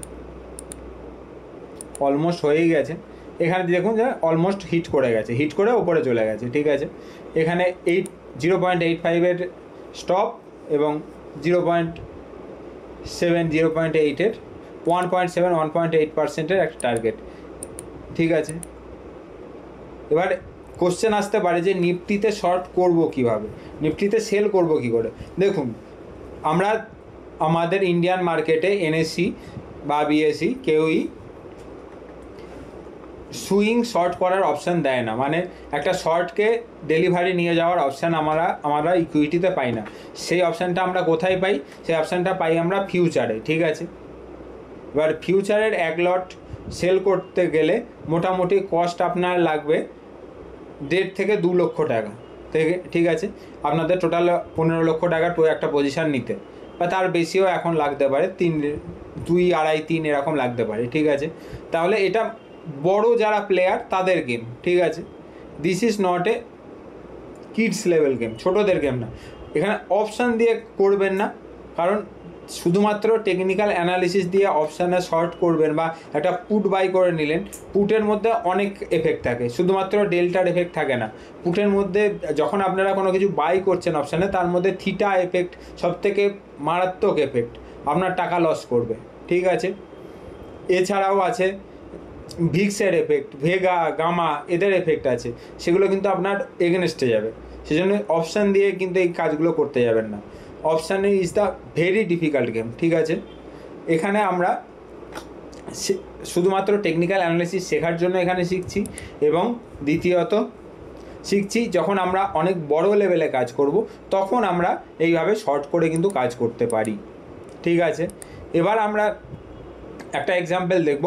অলমোস্ট হয়েই গেছে। এখানে দেখুন যে অলমোস্ট হিট করে গেছে, হিট করে ওপরে চলে গেছে, ঠিক আছে। এখানে 0.85-এর স্টপ এবং 0.7 0.8-এর 1.7-1.8%-এর একটা টার্গেট, ঠিক আছে। এবার কোশ্চেন আসতে পারে যে নিফটিতে শর্ট করব কিভাবে, নিফটিতে সেল করব কি করে। দেখুন, আমরা আমাদের ইন্ডিয়ান মার্কেটে NSE বা BSE কেউই সুইং শর্ট করার অপশান দেয় না, মানে একটা শর্টকে ডেলিভারি নিয়ে যাওয়ার অপশান আমরা ইকুইটিতে পাই না। সেই অপশানটা আমরা কোথায় পাই? সেই অপশানটা পাই আমরা ফিউচারে, ঠিক আছে। এবার ফিউচারের এক লট সেল করতে গেলে মোটামুটি কস্ট আপনার লাগবে 1.5 থেকে 2 লক্ষ টাকা থেকে, ঠিক আছে। আপনাদের টোটাল 15 লক্ষ টাকার একটা পজিশান নিতে, বা তার বেশিও এখন লাগতে পারে, 2, 2.5, 3 এরকম লাগতে পারে, ঠিক আছে। তাহলে এটা বড় যারা প্লেয়ার তাদের গেম, ঠিক আছে। This is not a kids level game, ছোটোদের গেম না। এখানে অপশান দিয়ে করবেন না, কারণ শুধুমাত্র টেকনিক্যাল অ্যানালিসিস দিয়ে অপশানে শর্ট করবেন বা একটা পুট বাই করে নিলেন, পুটের মধ্যে অনেক এফেক্ট থাকে, শুধুমাত্র ডেল্টার এফেক্ট থাকে না। পুটের মধ্যে যখন আপনারা কোনো কিছু বাই করছেন অপশানে, তার মধ্যে থিটা এফেক্ট সবথেকে মারাত্মক এফেক্ট, আপনার টাকা লস করবে, ঠিক আছে। এছাড়াও আছে ভিক্সের এফেক্ট, ভেগা, গামা, এদের এফেক্ট আছে, সেগুলো কিন্তু আপনার এগেনস্টে যাবে। সেজন্য অপশান দিয়ে কিন্তু এই কাজগুলো করতে যাবেন না। অপশানে is the very difficult game, ঠিক আছে। এখানে আমরা শুধুমাত্র টেকনিক্যাল অ্যানালিসিস শেখার জন্য এখানে শিখছি, এবং দ্বিতীয়ত শিখছি যখন আমরা অনেক বড় লেভেলে কাজ করব তখন আমরা এইভাবে শর্ট করে কিন্তু কাজ করতে পারি, ঠিক আছে। এবার আমরা একটা এক্সাম্পল দেখব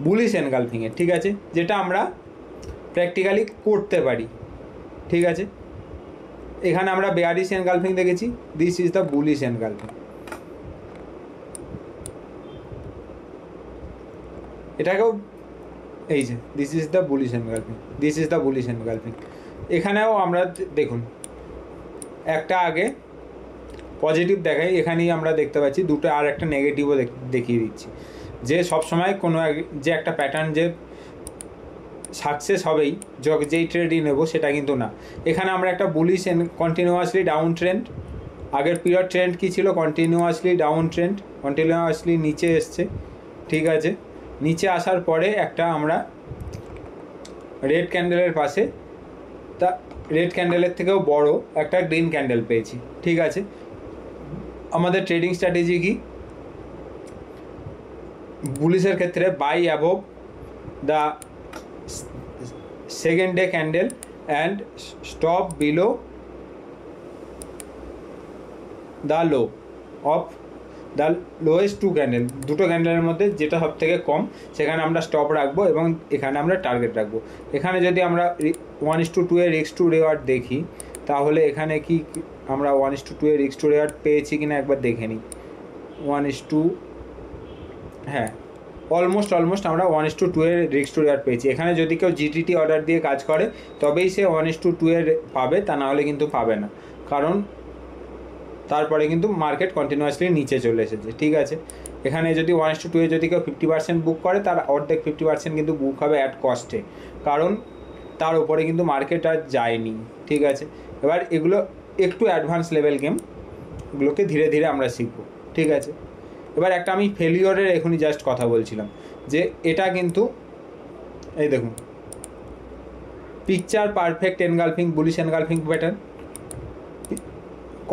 বুলিশ এনগালফিংয়ের, ঠিক আছে, যেটা আমরা প্র্যাকটিক্যালি করতে পারি, ঠিক আছে। এখানে আমরা বেয়ারিশ এনগালফিং দেখেছি, this is the bullish engulfing. এটাকেও এই যে this is the bullish engulfing, this is the bullish engulfing. এখানেও আমরা দেখুন একটা আগে পজিটিভ দেখাই, এখানেই আমরা দেখতে পাচ্ছি দুটো আর একটা নেগেটিভও দেখিয়ে দিচ্ছি, যে সবসময় কোনো যে একটা প্যাটার্ন যে সাকসেস হবেই যেই ট্রেডই নেব সেটা কিন্তু না। এখানে আমরা একটা বুলিশ কন্টিনিউয়াসলি ডাউন ট্রেন্ড, আগের পিরিয়ড ট্রেন্ড কী ছিল? কন্টিনিউয়াসলি ডাউন ট্রেন্ড, কন্টিনিউয়াসলি নিচে এসছে, ঠিক আছে। নিচে আসার পরে একটা আমরা রেড ক্যান্ডেলের পাশে, তা রেড ক্যান্ডেলের থেকেও বড় একটা গ্রিন ক্যান্ডেল পেয়েছি, ঠিক আছে। আমাদের ট্রেডিং স্ট্র্যাটেজি কি? বুলিশের ক্ষেত্রে buy above the second day candle and stop below the low of the lowest two candle, দুটো ক্যান্ডেলের মধ্যে যেটা সব থেকে কম সেখানে আমরা স্টপ রাখবো এবং এখানে আমরা টার্গেট রাখবো। এখানে যদি আমরা 1:2 এর রিস্ক টু রিওয়ার্ড দেখি তাহলে এখানে কি আমরা 1:2 এর রিস্ক টু রিওয়ার্ড পেয়েছি কিনা একবার দেখে নিই। 1:2, হ্যাঁ অলমোস্ট আমরা 1:2 এর রিস্ক টু রিওয়ার্ড পেয়েছি। এখানে যদি কেউ জিটিটি অর্ডার দিয়ে কাজ করে তবেই সে 1:2 এর পাবে, তা নাহলে কিন্তু পাবে না, কারণ তারপরে কিন্তু মার্কেট কন্টিনিউয়াসলি নিচে চলে এসেছে। ঠিক আছে, এখানে যদি 1:2 এ যদি কেউ 50% বুক করে তার অর্ধেক 50% কিন্তু বুক হবে অ্যাট কস্টে, কারণ তার উপরে কিন্তু মার্কেট আর যায়নি। ঠিক আছে, এবার এগুলো একটু অ্যাডভান্স লেভেল গেম, এগুলোকে ধীরে ধীরে আমরা শিখবো। ঠিক আছে, এবার একটা আমি ফেলিওরের এখনই জাস্ট কথা বলছিলাম যে এটা কিন্তু এই দেখুন picture perfect engulfing bullish engulfing pattern,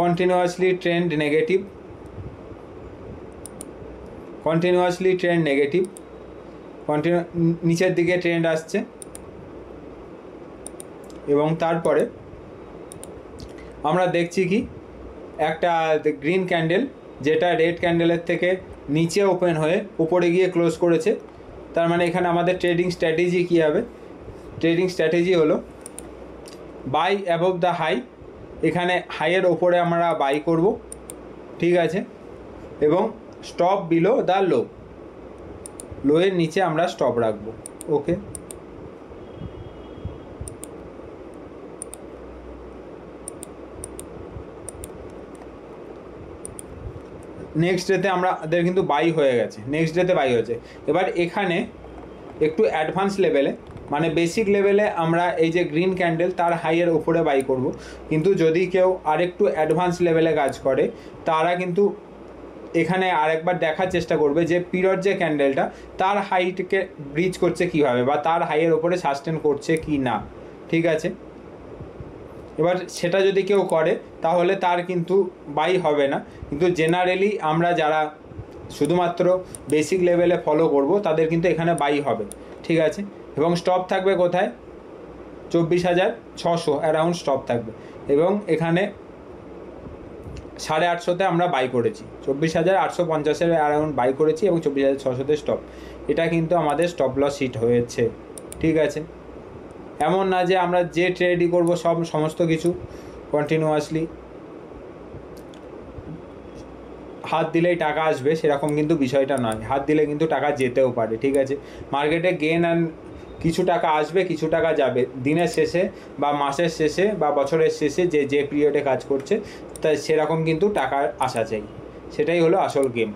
continuously trend negative, নিচের দিকে ট্রেন্ড আসছে এবং তারপরে আমরা দেখছি কি একটা গ্রিন ক্যান্ডেল যেটা রেড ক্যান্ডেলের থেকে নিচে ওপেন হয়ে উপরে গিয়ে ক্লোজ করেছে। তার মানে এখানে আমাদের ট্রেডিং স্ট্র্যাটেজি কী হবে? ট্রেডিং স্ট্র্যাটেজি হলো বাই অ্যাবভ দ্য হাই, এখানে হাইয়ের ওপরে আমরা বাই করব। ঠিক আছে, এবং স্টপ বিলো দ্য লো, লোয়ের নিচে আমরা স্টপ রাখবো। ওকে, নেক্সট ডেতে আমাদের কিন্তু বাই হয়ে গেছে, নেক্সট ডেতে বাই হয়েছে। এবার এখানে একটু অ্যাডভান্স লেভেলে মানে বেসিক লেভেলে আমরা এই যে গ্রিন ক্যান্ডেল তার হাইয়ের ওপরে বাই করব, কিন্তু যদি কেউ আরেকটু অ্যাডভান্স লেভেলে কাজ করে তারা কিন্তু এখানে আরেকবার দেখার চেষ্টা করবে যে পিরিয়ড যে ক্যান্ডেলটা তার হাইটকে ব্রিজ করছে কীভাবে বা তার হাইয়ের ওপরে সাস্টেন করছে কি না। ঠিক আছে, এবার সেটা যদি কেউ করে তাহলে তার কিন্তু বাই হবে না, কিন্তু জেনারেলি আমরা যারা শুধুমাত্র বেসিক লেভেলে ফলো করব তাদের কিন্তু এখানে বাই হবে। ঠিক আছে, এবং স্টপ থাকবে কোথায়? 24,600 অ্যারাউন্ড স্টপ থাকবে, এবং এখানে 850 আমরা বাই করেছি, 24,850 অ্যারাউন্ড বাই করেছি এবং 24,600 স্টপ। এটা কিন্তু আমাদের স্টপ লস হিট হয়েছে। ঠিক আছে, এমন না যে আমরা যে ট্রেডই করব সমস্ত কিছু কন্টিনিউয়াসলি হাত দিলেই টাকা আসবে সেরকম কিন্তু বিষয়টা নয়, হাত দিলে কিন্তু টাকা যেতেও পারে। ঠিক আছে, মার্কেটে গেন অ্যান্ড কিছু টাকা আসবে কিছু টাকা যাবে, দিনের শেষে বা মাসের শেষে বা বছরের শেষে যে পিরিয়ডে কাজ করছে তাই সেরকম কিন্তু টাকা আসা চাই, সেটাই হলো আসল গেম।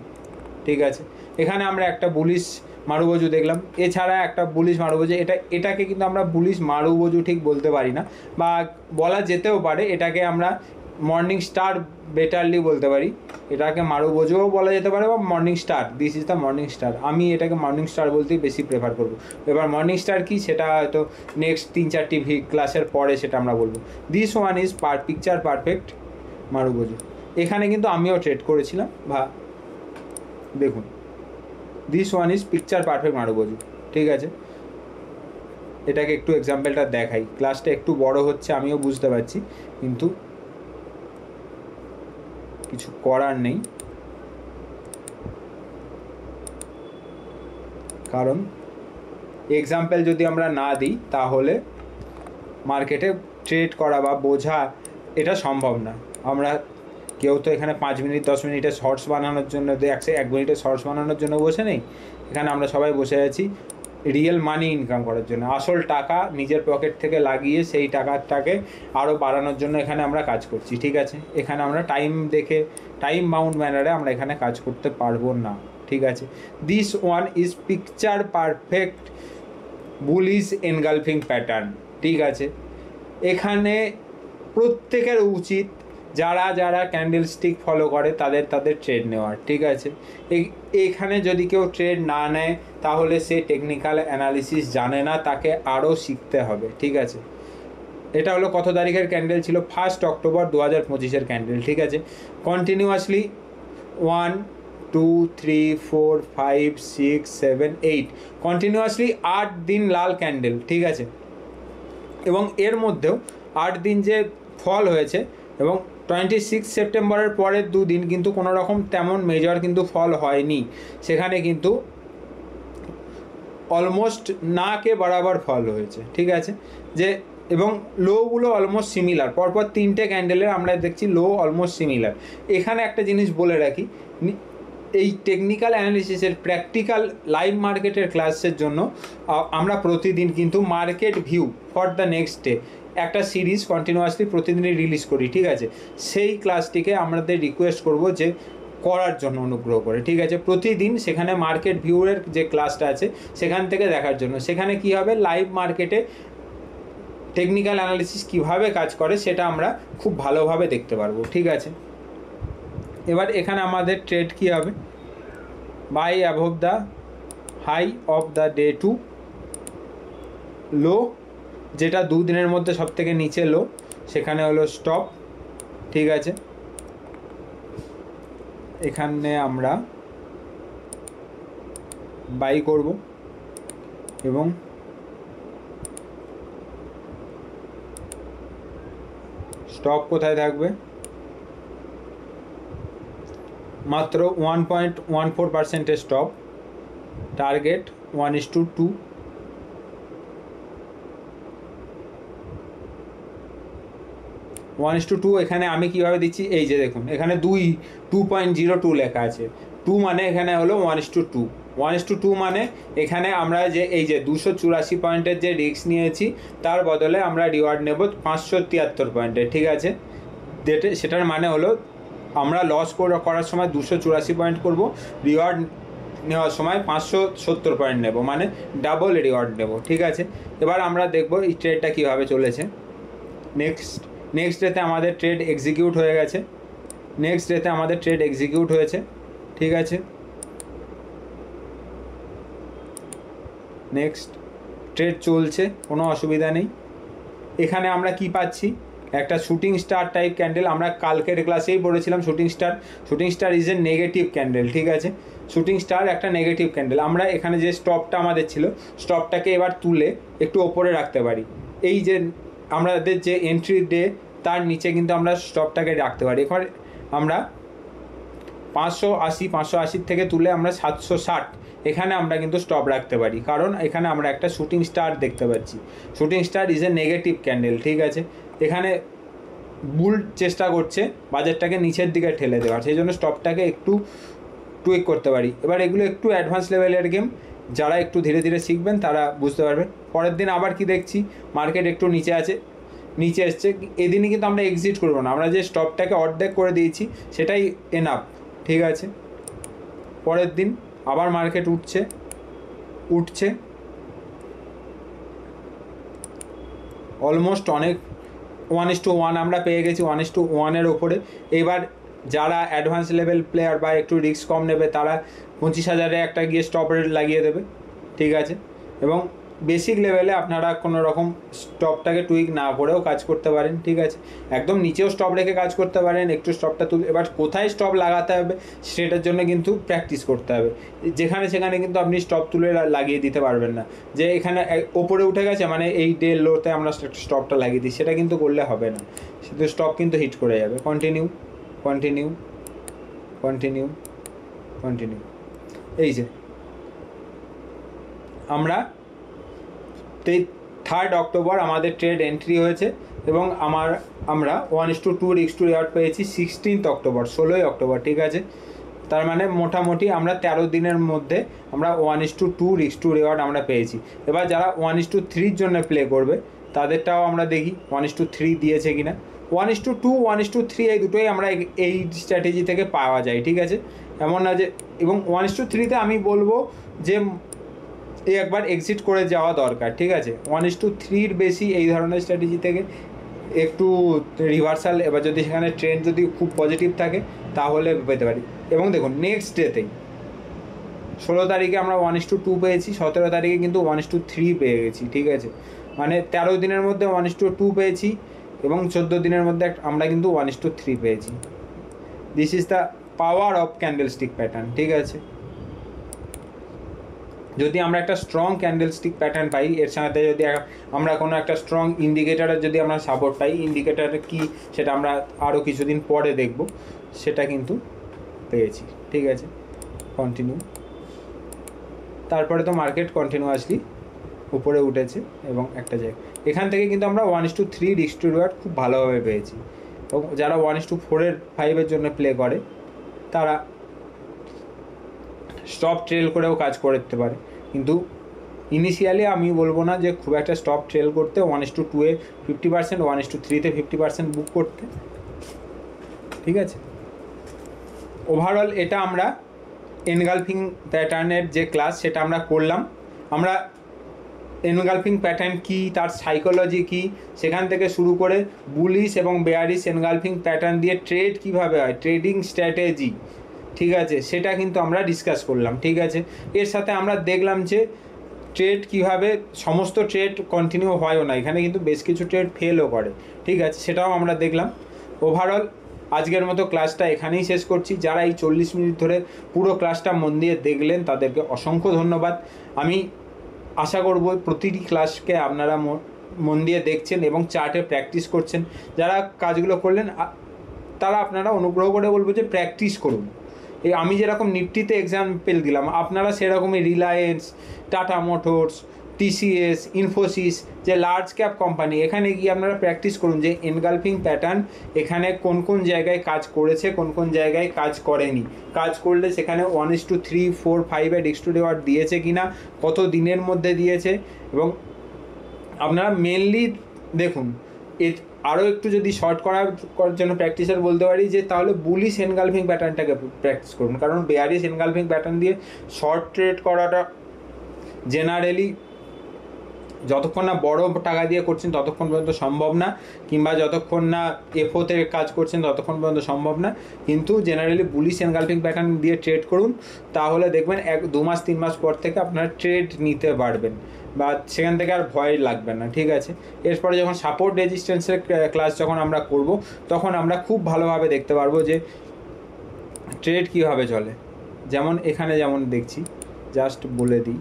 ঠিক আছে, এখানে আমরা একটা বুলিশ মারুবজু দেখলাম, এছাড়া একটা বুলিশ মারুবজু, এটাকে কিন্তু আমরা বুলিশ মারুবজু ঠিক বলতে পারি না, বা বলা যেতেও পারে এটাকে আমরা মর্নিং স্টার বেটারলি বলতে পারি, এটাকে মারুবজুও বলা যেতে পারে বা morning star, this is the morning star. আমি এটাকে মর্নিং স্টার বলতেই বেশি প্রেফার করব। এবার মর্নিং স্টার কি সেটা হয়তো নেক্সট 3-4টি ক্লাসের পরে সেটা আমরা বলবো। This one is picture perfect মারুবজু, এখানে কিন্তু আমিও ট্রেড করেছিলাম দেখুন, this one is picture perfect মারুবজু। ঠিক আছে, এটাকে একটু এক্সাম্পলটা দেখাই, ক্লাসটা একটু বড় হচ্ছে আমিও বুঝতে পারছি, কিন্তু কিছু করার নেই, কারণ এক্সাম্পল যদি আমরা না দিই তাহলে মার্কেটে ট্রেড করা বা বোঝা এটা সম্ভব না। আমরা কেউ তো এখানে 5 মিনিট 10 মিনিটের শর্টস বানানোর জন্য 1 মিনিটের শর্টস বানানোর জন্য বসে নেই, এখানে আমরা সবাই বসে আছি রিয়েল মানি ইনকাম করার জন্য, আসল টাকা নিজের পকেট থেকে লাগিয়ে সেই টাকাটাকে আরও বাড়ানোর জন্য এখানে আমরা কাজ করছি। ঠিক আছে, এখানে আমরা টাইম দেখে টাইম বাউন্ড ম্যানারে আমরা এখানে কাজ করতে পারবো না। ঠিক আছে, this one is picture perfect bullish engulfing pattern. ঠিক আছে, এখানে প্রত্যেকের উচিত যারা ক্যান্ডেল স্টিক ফলো করে তাদের ট্রেড নেওয়ার। ঠিক আছে, এখানে যদি কেউ ট্রেড না নেয় তাহলে সে টেকনিক্যাল অ্যানালিসিস জানে না, তাকে আরও শিখতে হবে। ঠিক আছে, এটা হলো কত তারিখের ক্যান্ডেল ছিল? 1 অক্টোবর 2025 ক্যান্ডেল। ঠিক আছে, কন্টিনিউয়াসলি 1 2 3 4 5 6 7 8 কন্টিনিউয়াসলি 8 দিন লাল ক্যান্ডেল। ঠিক আছে, এবং এর মধ্যেও 8 দিন যে ফল হয়েছে এবং 26 সেপ্টেম্বরের পরের 2 দিন কিন্তু কোনো রকম তেমন মেজর কিন্তু ফল হয়নি, সেখানে কিন্তু অলমোস্ট না কে বরাবর ফল হয়েছে, ঠিক আছে। যে এবং লোগুলো অলমোস্ট সিমিলার, পরপর 3টে ক্যান্ডেলের আমরা দেখছি লো অলমোস্ট সিমিলার। এখানে একটা জিনিস বলে রাখি, এই টেকনিক্যাল অ্যানালিসিসের প্র্যাকটিক্যাল লাইভ মার্কেটের ক্লাসের জন্য আমরা প্রতিদিন কিন্তু market view for the next day একটা সিরিজ কন্টিনিউয়াসলি প্রতিদিনই রিলিজ করি, ঠিক আছে। সেই ক্লাসটিকে আমাদের রিকোয়েস্ট করব যে করার জন্য অনুগ্রহ করে, ঠিক আছে। প্রতিদিন সেখানে মার্কেট ভিউয়ের যে ক্লাসটা আছে সেখান থেকে দেখার জন্য, সেখানে কি হবে লাইভ মার্কেটে টেকনিক্যাল অ্যানালিসিস কীভাবে কাজ করে সেটা আমরা খুব ভালোভাবে দেখতে পারবো, ঠিক আছে। এবার এখানে আমাদের ট্রেড কী হবে, buy above the high of the day to low, যেটা 2 দিনের মধ্যে সব থেকে নিচে লো, সেখানে হলো স্টপ, ঠিক আছে। এখানে আমরা বাই করব এবং স্টপ কোথায় থাকবে, মাত্র 1.14% স্টপ, টার্গেট 1:2, 1:2। এখানে আমি কিভাবে দিচ্ছি, এই যে দেখুন এখানে 2.02 লেখা আছে, 2 মানে এখানে হলো 1:2, 1:2 মানে এখানে আমরা যে এই যে 284 পয়েন্টের যে রিস্ক নিয়েছি তার বদলে আমরা রিওয়ার্ড নেব 573 পয়েন্টের, ঠিক আছে। সেটার মানে হলো আমরা লস করার সময় 284 পয়েন্ট করব, রিওয়ার্ড নেওয়ার সময় 570 পয়েন্ট নেব, মানে ডাবল রিওয়ার্ড নেব, ঠিক আছে। এবার আমরা দেখব এই ট্রেডটা কীভাবে চলেছে। নেক্সট ডেতে আমাদের ট্রেড এক্সিকিউট হয়ে গেছে, ঠিক আছে। নেক্সট ট্রেড চলছে, কোনো অসুবিধা নেই। এখানে আমরা কি পাচ্ছি, একটা শুটিং স্টার টাইপ ক্যান্ডেল, আমরা কালকের ক্লাসেই পড়েছিলাম shooting star is a negative candle, ঠিক আছে। শুটিং স্টার একটা নেগেটিভ ক্যান্ডেল, আমরা এখানে যে স্টপটা আমাদের ছিল স্টপটাকে এবার তুলে একটু ওপরে রাখতে পারি, এই যে আমাদের যে এন্ট্রি ডে তার নিচে কিন্তু আমরা স্টপটাকে রাখতে পারি। এবার আমরা 580 থেকে তুলে আমরা 760 এখানে আমরা কিন্তু স্টপ রাখতে পারি, কারণ এখানে আমরা একটা শুটিং স্টার দেখতে পাচ্ছি। Shooting star is a negative candle, ঠিক আছে। এখানে বুল চেষ্টা করছে বাজারটাকে নিচের দিকে ঠেলে দেওয়ার, সেই জন্য স্টপটাকে একটু টুইক করতে পারি। এবার এগুলো একটু অ্যাডভান্স লেভেলের গেম, যারা একটু ধীরে ধীরে শিখবেন তারা বুঝতে পারবেন। পরের দিন আবার কি দেখছি, মার্কেট একটু নিচে এসছে, এদিনই কিন্তু আমরা এক্সিট করবো না, আমরা যে স্টপটাকে অর্ধেক করে দিয়েছি সেটাই এনাফ, ঠিক আছে। পরের দিন আবার মার্কেট উঠছে অলমোস্ট অনেক 1:1 আমরা পেয়ে গেছি, 1:1 ওপরে। এবার যারা অ্যাডভান্স লেভেল প্লেয়ার বা একটু রিস্ক কম নেবে তারা 25,000 একটা গিয়ে স্টপ রেট লাগিয়ে দেবে, ঠিক আছে। এবং বেসিক লেভেলে আপনারা কোনো রকম স্টপটাকে টুইক না করেও কাজ করতে পারেন, ঠিক আছে। একদম নিচেও স্টপ রেখে কাজ করতে পারেন, একটু স্টপটা তুলে। এবার কোথায় স্টপ লাগাতে হবে সেটার জন্য কিন্তু প্র্যাকটিস করতে হবে, সেখানে কিন্তু আপনি স্টপ তুলে লাগিয়ে দিতে পারবেন না, যে এখানে ওপরে উঠে গেছে মানে এই ডে লোতে আমরা স্টপটা লাগিয়ে দিই, সেটা কিন্তু করলে হবে না, শুধু স্টপ কিন্তু হিট করে যাবে। কন্টিনিউ। এই যে আমরা 3 অক্টোবর আমাদের ট্রেড এন্ট্রি হয়েছে এবং আমরা 1:2 রিস্ক টু রিওয়ার্ড পেয়েছি 16 অক্টোবর, 16 অক্টোবর, ঠিক আছে। তার মানে মোটামুটি আমরা 13 দিনের মধ্যে আমরা 1:2 রিস্ক টু রিওয়ার্ড আমরা পেয়েছি। এবার যারা 1:3 জন্য প্লে করবে তাদেরটাও আমরা দেখি 1:3 দিয়েছে কিনা। 1:2 1:3 এই দুটোই আমরা এই স্ট্র্যাটেজি থেকে পাওয়া যায়, ঠিক আছে। এমন না যে, এবং 1:3 আমি বলবো যে একবার এক্সিট করে যাওয়া দরকার, ঠিক আছে। 1:3 বেশি এই ধরনের স্ট্র্যাটেজি থেকে একটু রিভার্সাল, এবার যদি সেখানে ট্রেন্ড যদি খুব পজিটিভ থাকে তাহলে পেতে পারি। এবং দেখুন নেক্সট ডেতেই 16 তারিখে আমরা 1:2 পেয়েছি, 17 তারিখে কিন্তু 1:3 পেয়ে গেছি, ঠিক আছে। মানে 13 দিনের মধ্যে 1:2 পেয়েছি এবং 14 দিনের মধ্যে আমরা কিন্তু 1:3 পেয়েছি। This is the power of candlestick pattern, ঠিক আছে। যদি আমরা একটা স্ট্রং ক্যান্ডেলস্টিক প্যাটার্ন পাই, এর সাথে যদি আমরা কোনো একটা স্ট্রং ইন্ডিকেটারের যদি আমরা সাপোর্ট পাই, ইন্ডিকেটার কি সেটা আমরা আরও কিছুদিন পরে দেখব, সেটা কিন্তু পেয়েছি। ঠিক আছে, কন্টিনিউ। তারপরে তো মার্কেট কন্টিনিউয়াসলি উপরে উঠেছে এবং একটা জায়গা এখান থেকে কিন্তু আমরা 1:3 রিস্ক টু রিওয়ার্ড খুব ভালোভাবে পেয়েছি। এবং যারা 1:4 5 জন্য প্লে করে তারা স্টপ ট্রেল করেও কাজ করতে পারে, কিন্তু ইনিশিয়ালি আমি বলবো না যে খুব একটা স্টপ ট্রেল করতে, 1:2 50%, 1:3 50% বুক করতে। ঠিক আছে, ওভারঅল এটা আমরা এনগালফিং প্যাটার্নের যে ক্লাস সেটা আমরা করলাম। আমরা এনগালফিং প্যাটার্ন কী, তার সাইকোলজি কী, সেখান থেকে শুরু করে বুলিশ এবং বেয়ারিশ এনগালফিং প্যাটার্ন দিয়ে ট্রেড কীভাবে হয়, ট্রেডিং স্ট্র্যাটেজি, ঠিক আছে, সেটা কিন্তু আমরা ডিসকাস করলাম। ঠিক আছে, এর সাথে আমরা দেখলাম যে ট্রেড কীভাবে সমস্ত ট্রেড কন্টিনিউ হয়ও না, এখানে কিন্তু বেশ কিছু ট্রেড ফেলও করে। ঠিক আছে, সেটাও আমরা দেখলাম। ওভারঅল আজকের মতো ক্লাসটা এখানেই শেষ করছি। যারা এই 40 মিনিট ধরে পুরো ক্লাসটা মন দিয়ে দেখলেন তাদেরকে অসংখ্য ধন্যবাদ। আমি আশা করব প্রতিটি ক্লাসকে আপনারা মন দিয়ে দেখছেন এবং চার্টে প্র্যাকটিস করছেন। যারা কাজগুলো করলেন তারা আপনারা অনুগ্রহ করে বলবো যে প্র্যাকটিস করুন। এই আমি যেরকম নিফটিতে এক্সাম্পল দিলাম, আপনারা সেরকমই Reliance, tata motors, TCS, Infosys, যে লার্জ ক্যাপ কোম্পানি, এখানে গিয়ে আপনারা প্র্যাকটিস করুন যে এনগালফিং প্যাটার্ন এখানে কোন কোন জায়গায় কাজ করেছে, কোন কোন জায়গায় কাজ করেনি, কাজ করলে সেখানে 1:3 4 5 রিস্ক টু রিওয়ার্ড দিয়েছে কিনা, কত দিনের মধ্যে দিয়েছে। এবং আপনারা মেনলি দেখুন, আরও একটু যদি শর্ট করার জন্য প্র্যাকটিসের বলতে পারি যে তাহলে বুলিশ এনগালফিং প্যাটার্নটাকে প্র্যাকটিস করুন, কারণ বেয়ারিশ এনগালফিং প্যাটার্ন দিয়ে শর্ট ট্রেড করাটা জেনারেলি যতক্ষণ না বড় টাকা দিয়ে করছেন ততক্ষণ পর্যন্ত সম্ভব না, কিংবা যতক্ষণ না এফওতে কাজ করছেন ততক্ষণ পর্যন্ত সম্ভব না। কিন্তু জেনারেলি বুলিশ এনগালফিং প্যাটার্ন দিয়ে ট্রেড করুন, তাহলে দেখবেন 2 মাস 3 মাস পর থেকে আপনারা ট্রেড নিতে পারবেন বা সেখান থেকে আর ভয় লাগবে না। ঠিক আছে, এরপরে যখন সাপোর্ট রেজিস্ট্যান্সের ক্লাস যখন আমরা করব তখন আমরা খুব ভালোভাবে দেখতে পারবো যে ট্রেড কীভাবে চলে। যেমন এখানে যেমন দেখছি, জাস্ট বলে দিই,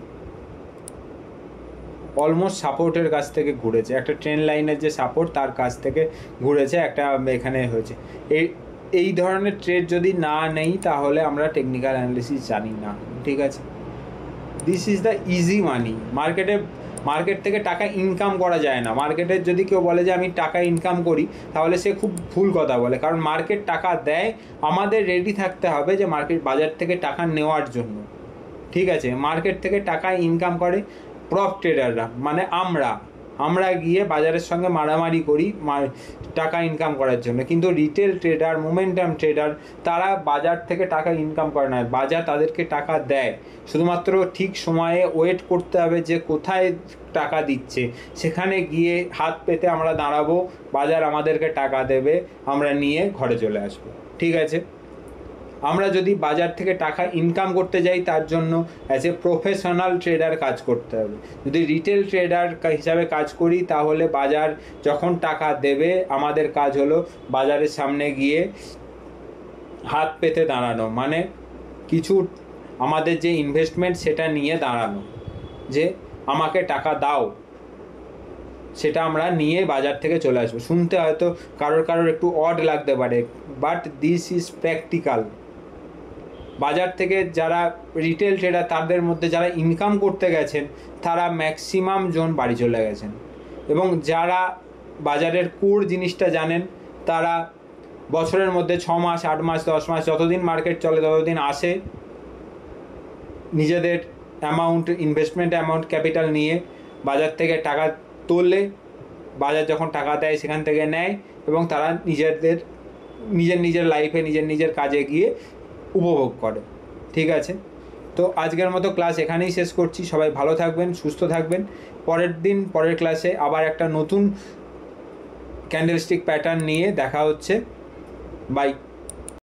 অলমোস্ট সাপোর্টের কাছ থেকে ঘুরেছে, একটা ট্রেন লাইনের যে সাপোর্ট তার কাছ থেকে ঘুরেছে, একটা এখানে হয়েছে। এই ধরনের ট্রেড যদি না নেই তাহলে আমরা টেকনিক্যাল অ্যানালিসিস জানি না। ঠিক আছে, this is the easy money. Market থেকে টাকা ইনকাম করা যায় না। মার্কেটের যদি কেউ বলে যে আমি টাকা ইনকাম করি, তাহলে সে খুব ভুল কথা বলে, কারণ মার্কেট টাকা দেয়, আমাদের রেডি থাকতে হবে যে বাজার থেকে টাকা নেওয়ার জন্য। ঠিক আছে, মার্কেট থেকে টাকা ইনকাম করে প্রপ ট্রেডাররা, মানে আমরা গিয়ে বাজারের সঙ্গে মারামারি করি টাকা ইনকাম করার জন্য, কিন্তু রিটেল ট্রেডার, মোমেন্টাম ট্রেডার, তারা বাজার থেকে টাকা ইনকাম করে না, বাজার তাদেরকে টাকা দেয়। শুধুমাত্র ঠিক সময়ে ওয়েট করতে হবে যে কোথায় টাকা দিচ্ছে, সেখানে গিয়ে হাত পেতে আমরা দাঁড়াবো, বাজার আমাদেরকে টাকা দেবে, আমরা নিয়ে ঘরে চলে আসবো। ঠিক আছে, আমরা যদি বাজার থেকে টাকা ইনকাম করতে যাই তার জন্য অ্যাজ এ প্রফেশনাল ট্রেডার কাজ করতে হবে। যদি রিটেল ট্রেডার হিসাবে কাজ করি তাহলে বাজার যখন টাকা দেবে আমাদের কাজ হলো বাজারের সামনে গিয়ে হাত পেতে দাঁড়ানো, মানে কিছু আমাদের যে ইনভেস্টমেন্ট সেটা নিয়ে দাঁড়ানো, যে আমাকে টাকা দাও, সেটা আমরা নিয়ে বাজার থেকে চলে আসবো। শুনতে হয়তো কারোর একটু অড লাগতে পারে, বাট দিস ইজ প্র্যাকটিক্যাল। বাজার থেকে যারা রিটেল ট্রেডার তাদের মধ্যে যারা ইনকাম করতে গেছেন তারা ম্যাক্সিমাম জন বাড়ি চলে গেছেন, এবং যারা বাজারের কোর জিনিসটা জানেন তারা বছরের মধ্যে 6 মাস 8 মাস 10 মাস যতদিন মার্কেট চলে ততদিন আসে, নিজেদের ইনভেস্টমেন্ট অ্যামাউন্ট ক্যাপিটাল নিয়ে বাজার থেকে টাকা তোলে, বাজার যখন টাকা দেয় সেখান থেকে নেয়, এবং তারা নিজের লাইফে নিজের কাজে গিয়ে উপভোগ করে। ঠিক আছে, তো আজকের মতো ক্লাস এখানেই শেষ করছি। সবাই ভালো থাকবেন, সুস্থ থাকবেন। পরের ক্লাসে আবার একটা নতুন ক্যান্ডেলস্টিক প্যাটার্ন নিয়ে দেখা হচ্ছে। বাই।